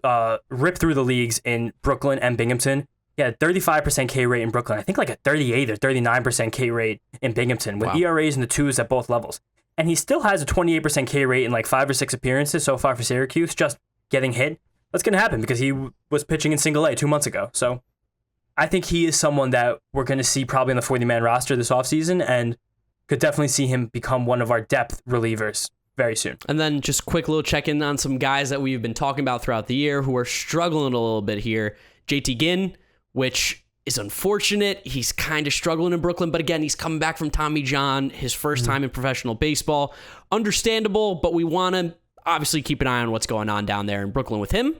the leagues in Brooklyn and Binghamton. He had a 35% K rate in Brooklyn. I think like a 38 or 39% K rate in Binghamton with ERAs in the 2s at both levels. And he still has a 28% K rate in like 5 or 6 appearances so far for Syracuse, just getting hit. That's going to happen because he was pitching in single A 2 months ago. So I think he is someone that we're going to see probably on the 40-man roster this offseason and could definitely see him become one of our depth relievers very soon. And then just quick little check-in on some guys that we've been talking about throughout the year who are struggling a little bit here. JT Ginn, which is unfortunate. He's kind of struggling in Brooklyn, but again, he's coming back from Tommy John, his first time in professional baseball. Understandable, but we want to obviously keep an eye on what's going on down there in Brooklyn with him.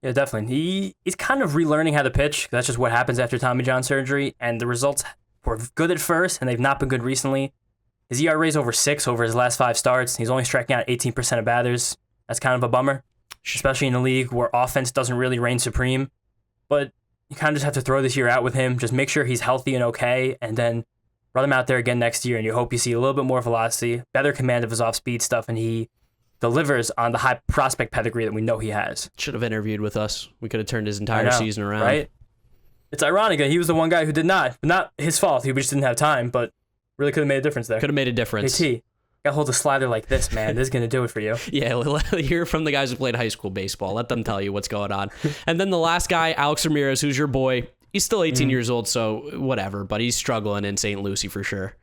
Yeah, definitely. He's kind of relearning how to pitch. That's just what happens after Tommy John surgery, and the results were good at first, and they've not been good recently. His ERA is over 6 over his last 5 starts. He's only striking out 18% of batters. That's kind of a bummer, especially in a league where offense doesn't really reign supreme. But you kind of just have to throw this year out with him. Just make sure he's healthy and okay, and then run him out there again next year, and you hope you see a little bit more velocity, better command of his off-speed stuff, and he delivers on the high prospect pedigree that we know he has. Should have interviewed with us. We could have turned his entire season around. Right? It's ironic that he was the one guy who did not. Not his fault. He just didn't have time, but really could have made a difference there. Could have made a difference. Hey, T, gotta hold a slider like this, man. This is going to do it for you. Yeah, hear from the guys who played high school baseball. Let them tell you what's going on. And then the last guy, Alex Ramirez, who's your boy. He's still 18 years old, so whatever, but he's struggling in St. Lucie for sure.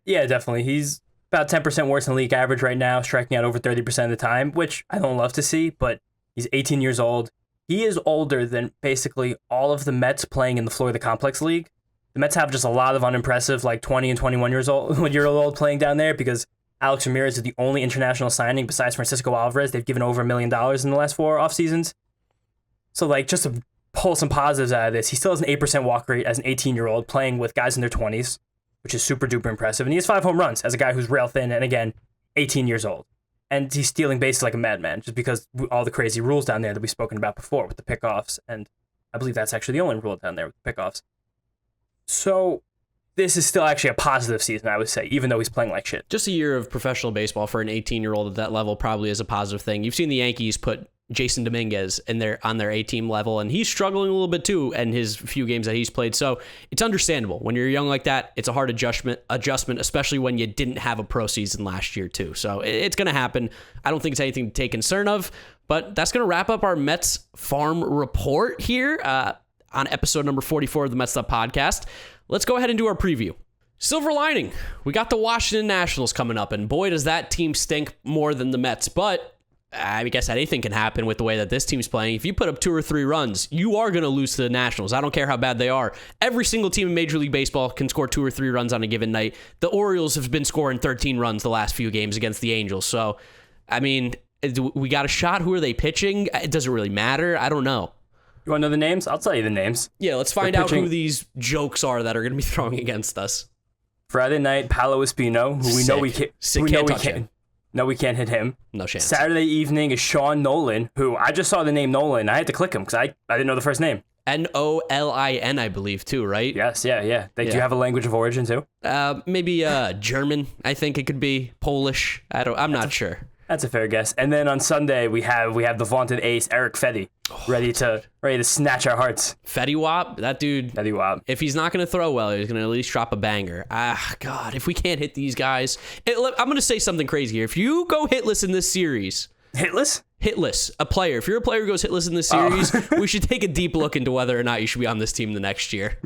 Yeah, definitely. He's about 10% worse than league average right now, striking out over 30% of the time, which I don't love to see, but he's 18 years old. He is older than basically all of the Mets playing in the Florida Complex League. The Mets have just a lot of unimpressive, like 20 and 21 years old playing down there because Alex Ramirez is the only international signing besides Francisco Alvarez. They've given over $1 million in the last 4 off seasons. So like just to pull some positives out of this, he still has an 8% walk rate as an 18-year-old playing with guys in their 20s, which is super duper impressive. And he has 5 home runs as a guy who's rail thin and again, 18 years old. And he's stealing bases like a madman just because all the crazy rules down there that we've spoken about before with the pickoffs. And I believe that's actually the only rule down there with the pickoffs. So this is still actually a positive season, I would say, even though he's playing like shit. Just a year of professional baseball for an 18-year-old at that level probably is a positive thing. You've seen the Yankees put Jason Dominguez on their A-team level, and he's struggling a little bit too in his few games that he's played. So it's understandable. When you're young like that, it's a hard adjustment, especially when you didn't have a pro season last year too. So it's going to happen. I don't think it's anything to take concern of, but that's going to wrap up our Mets farm report here on episode number 44 of the Mets'd podcast. Let's go ahead and do our preview. Silver lining, we got the Washington Nationals coming up, and boy, does that team stink more than the Mets. But I guess anything can happen with the way that this team's playing. If you put up 2 or 3 runs, you are going to lose to the Nationals. I don't care how bad they are. Every single team in Major League Baseball can score 2 or 3 runs on a given night. The Orioles have been scoring 13 runs the last few games against the Angels. So, I mean, we got a shot. Who are they pitching? It doesn't really matter. I don't know. You want to know the names? I'll tell you the names. Yeah, let's find out who these jokes are that are going to be throwing against us. Friday night, Paolo Espino, who we know we can't. No, we can't hit him. No chance. Saturday evening is Sean Nolan, who I just saw the name Nolan. I had to click him because I didn't know the first name. Nolin, I believe, too, right? Yes, yeah. Do you have a language of origin too? Maybe German. I think it could be Polish. I'm not sure. That's a fair guess. And then on Sunday we have the vaunted ace Eric Fetty, ready to snatch our hearts. Fetty Wap, that dude. Fetty Wap. If he's not going to throw well, he's going to at least drop a banger. God, if we can't hit these guys, I'm going to say something crazy here. If you go hitless in this series, hitless, a player. If you're a player who goes hitless in this series, we should take a deep look into whether or not you should be on this team the next year.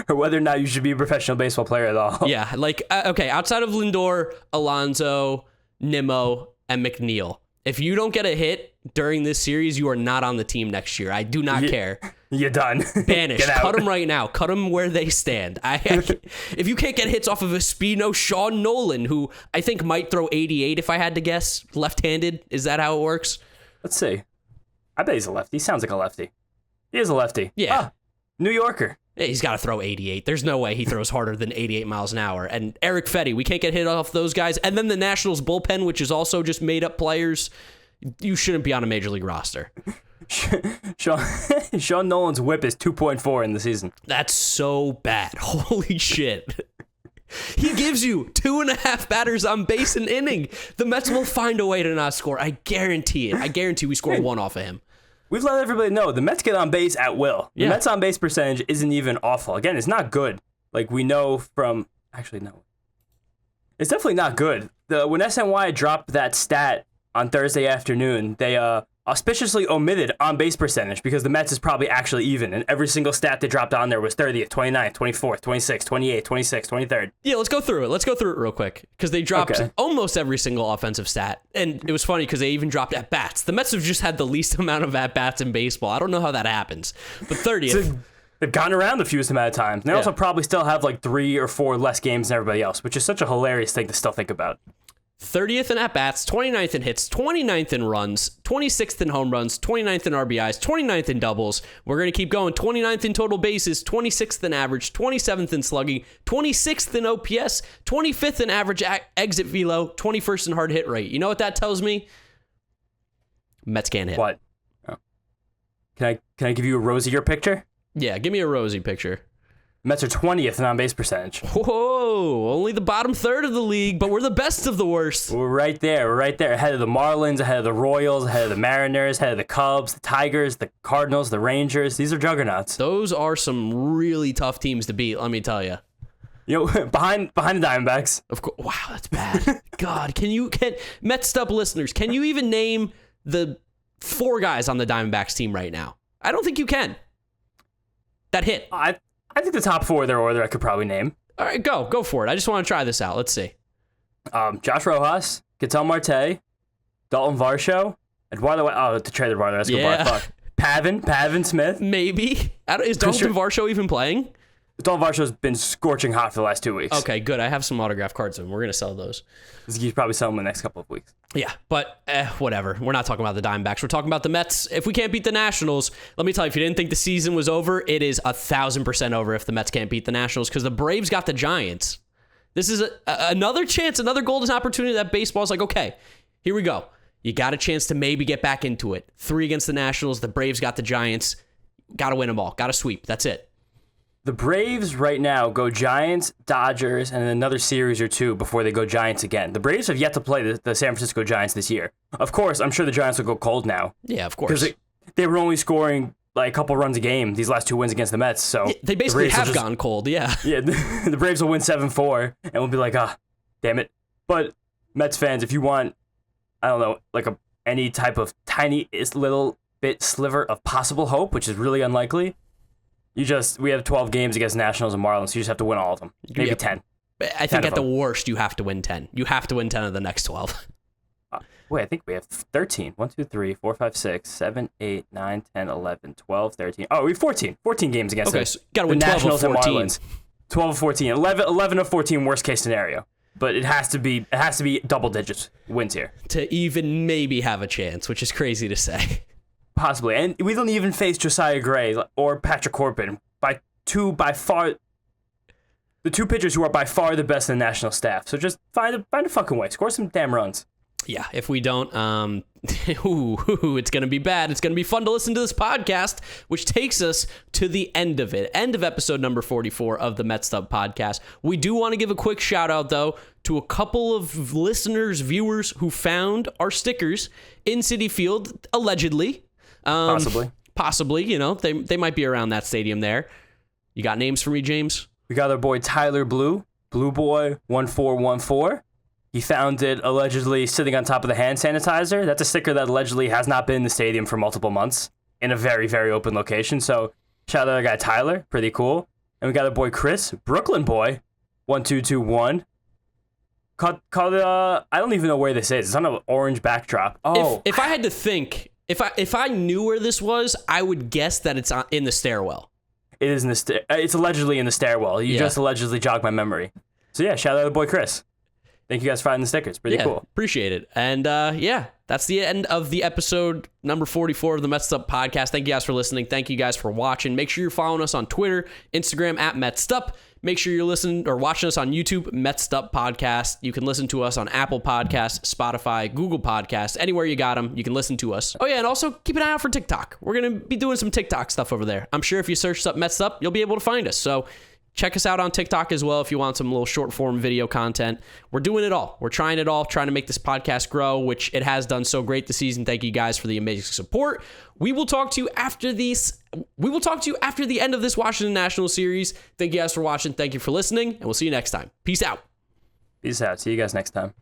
Or whether or not you should be a professional baseball player at all. Yeah, like, okay, outside of Lindor, Alonso, Nimmo, and McNeil, if you don't get a hit during this series, you are not on the team next year. I do not care. You're done. Banish. Cut them right now. Cut them where they stand. If you can't get hits off of Espino, Sean Nolan, who I think might throw 88 if I had to guess, left-handed. Is that how it works? Let's see. I bet he's a lefty. He sounds like a lefty. He is a lefty. Yeah. New Yorker. He's got to throw 88. There's no way he throws harder than 88 miles an hour. And Eric Fetty, we can't get hit off those guys. And then the Nationals bullpen, which is also just made up players. You shouldn't be on a major league roster. Sean Nolan's whip is 2.4 in the season. That's so bad. Holy shit. He gives you 2.5 batters on base an inning. The Mets will find a way to not score. I guarantee it. I guarantee we score 1 off of him. We've let everybody know the Mets get on base at will. The Yeah. Mets on base percentage isn't even awful. Again, it's not good. Like we know from actually no. It's definitely not good. When SNY dropped that stat on Thursday afternoon, they auspiciously omitted on base percentage because the Mets is probably actually even, and every single stat they dropped on there was 30th, 29th, 24th, 26th, 28th, 26th, 23rd. Yeah, let's go through it. Let's go through it real quick because they dropped almost every single offensive stat. And it was funny because they even dropped at-bats. The Mets have just had the least amount of at-bats in baseball. I don't know how that happens. But 30th. So they've gone around the fewest amount of times. They also probably still have like 3 or 4 less games than everybody else, which is such a hilarious thing to still think about. 30th in at-bats, 29th in hits, 29th in runs, 26th in home runs, 29th in RBIs, 29th in doubles. We're going to keep going. 29th in total bases, 26th in average, 27th in slugging, 26th in OPS, 25th in average exit velo, 21st in hard hit rate. You know what that tells me? Mets can't hit. What? Oh. Can I give you a rosier picture? Yeah, give me a rosy picture. Mets are 20th in on-base percentage. Whoa, only the bottom third of the league, but we're the best of the worst. We're right there. We're right there. Ahead of the Marlins, ahead of the Royals, ahead of the Mariners, ahead of the Cubs, the Tigers, the Cardinals, the Rangers. These are juggernauts. Those are some really tough teams to beat, let me tell you. You know, behind the Diamondbacks. Of course. Wow, that's bad. God, can Mets'd listeners, can you even name the 4 guys on the Diamondbacks team right now? I don't think you can. That hit. I think the top 4 of their order I could probably name. All right, go for it. I just want to try this out. Let's see. Josh Rojas, Ketel Marte, Dalton Varsho, to trade Eduardo Escobar. Yeah. Fuck. Pavin Smith. Maybe. Is Dalton Varsho even playing? Dalton Varsho's been scorching hot for the last 2 weeks. Okay, good. I have some autographed cards of him. We're going to sell those. You probably sell them in the next couple of weeks. Yeah, but whatever. We're not talking about the Diamondbacks. We're talking about the Mets. If we can't beat the Nationals, let me tell you, if you didn't think the season was over, it is 1,000% over if the Mets can't beat the Nationals because the Braves got the Giants. This is another chance, another golden opportunity that baseball's like, okay, here we go. You got a chance to maybe get back into it. 3 against the Nationals. The Braves got the Giants. Got to win them all. Got to sweep. That's it. The Braves right now go Giants, Dodgers, and another series or two before they go Giants again. The Braves have yet to play the San Francisco Giants this year. Of course, I'm sure the Giants will go cold now. Yeah, of course. Because they were only scoring like a couple runs a game these last 2 wins against the Mets. So they basically have gone cold, yeah. Yeah, the Braves will win 7-4, and we'll be like, damn it. But Mets fans, if you want, I don't know, like any type of tiny little bit sliver of possible hope, which is really unlikely, we have 12 games against Nationals and Marlins, so you just have to win all of them. Maybe 10. I think at the worst, you have to win 10. You have to win 10 of the next 12. Wait, I think we have 13. 1, 2, 3, 4, 5, 6, 7, 8, 9, 10, 11, 12, 13. Oh, we have 14. 14 games against them. Okay, so you got to win 12 Nationals of 14. And Marlins. 12 of 14. 11 of 14 worst case scenario. But it has to be double digits wins here. To even maybe have a chance, which is crazy to say. Possibly. And we don't even face Josiah Gray or Patrick Corbin the two pitchers who are by far the best in the national staff. So just find a fucking way. Score some damn runs. Yeah, if we don't, it's going to be bad. It's going to be fun to listen to this podcast, which takes us to the end of it. End of episode number 44 of the Mets'd podcast. We do want to give a quick shout out, though, to a couple of listeners, viewers who found our stickers in Citi Field, allegedly. Possibly, they might be around that stadium there. You got names for me, James? We got our boy Tyler Blue Boy 1414. He found it allegedly sitting on top of the hand sanitizer. That's a sticker that allegedly has not been in the stadium for multiple months in a very, very open location. So shout out to our guy Tyler, pretty cool. And we got our boy Chris, Brooklyn Boy 1221. I don't even know where this is. It's on an orange backdrop. Oh, if I had to think, if I knew where this was, I would guess that it's in the stairwell. It is it's allegedly in the stairwell. You just allegedly jogged my memory. So yeah, shout out to the boy Chris. Thank you guys for finding the stickers. Pretty cool. Appreciate it. And that's the end of the episode number 44 of the Mets'd podcast. Thank you guys for listening. Thank you guys for watching. Make sure you're following us on Twitter, Instagram at Mets'd. Make sure you're listening or watching us on YouTube, Mets'd podcast. You can listen to us on Apple Podcasts, Spotify, Google Podcasts, anywhere you got them, you can listen to us. Oh yeah, and also keep an eye out for TikTok. We're going to be doing some TikTok stuff over there. I'm sure if you search up Mets'd, you'll be able to find us. So check us out on TikTok as well if you want some little short form video content. We're doing it all. We're trying it all, trying to make this podcast grow, which it has done so great this season. Thank you guys for the amazing support. We will talk to you after the end of this Washington Nationals series. Thank you guys for watching. Thank you for listening, and we'll see you next time. Peace out. Peace out. See you guys next time.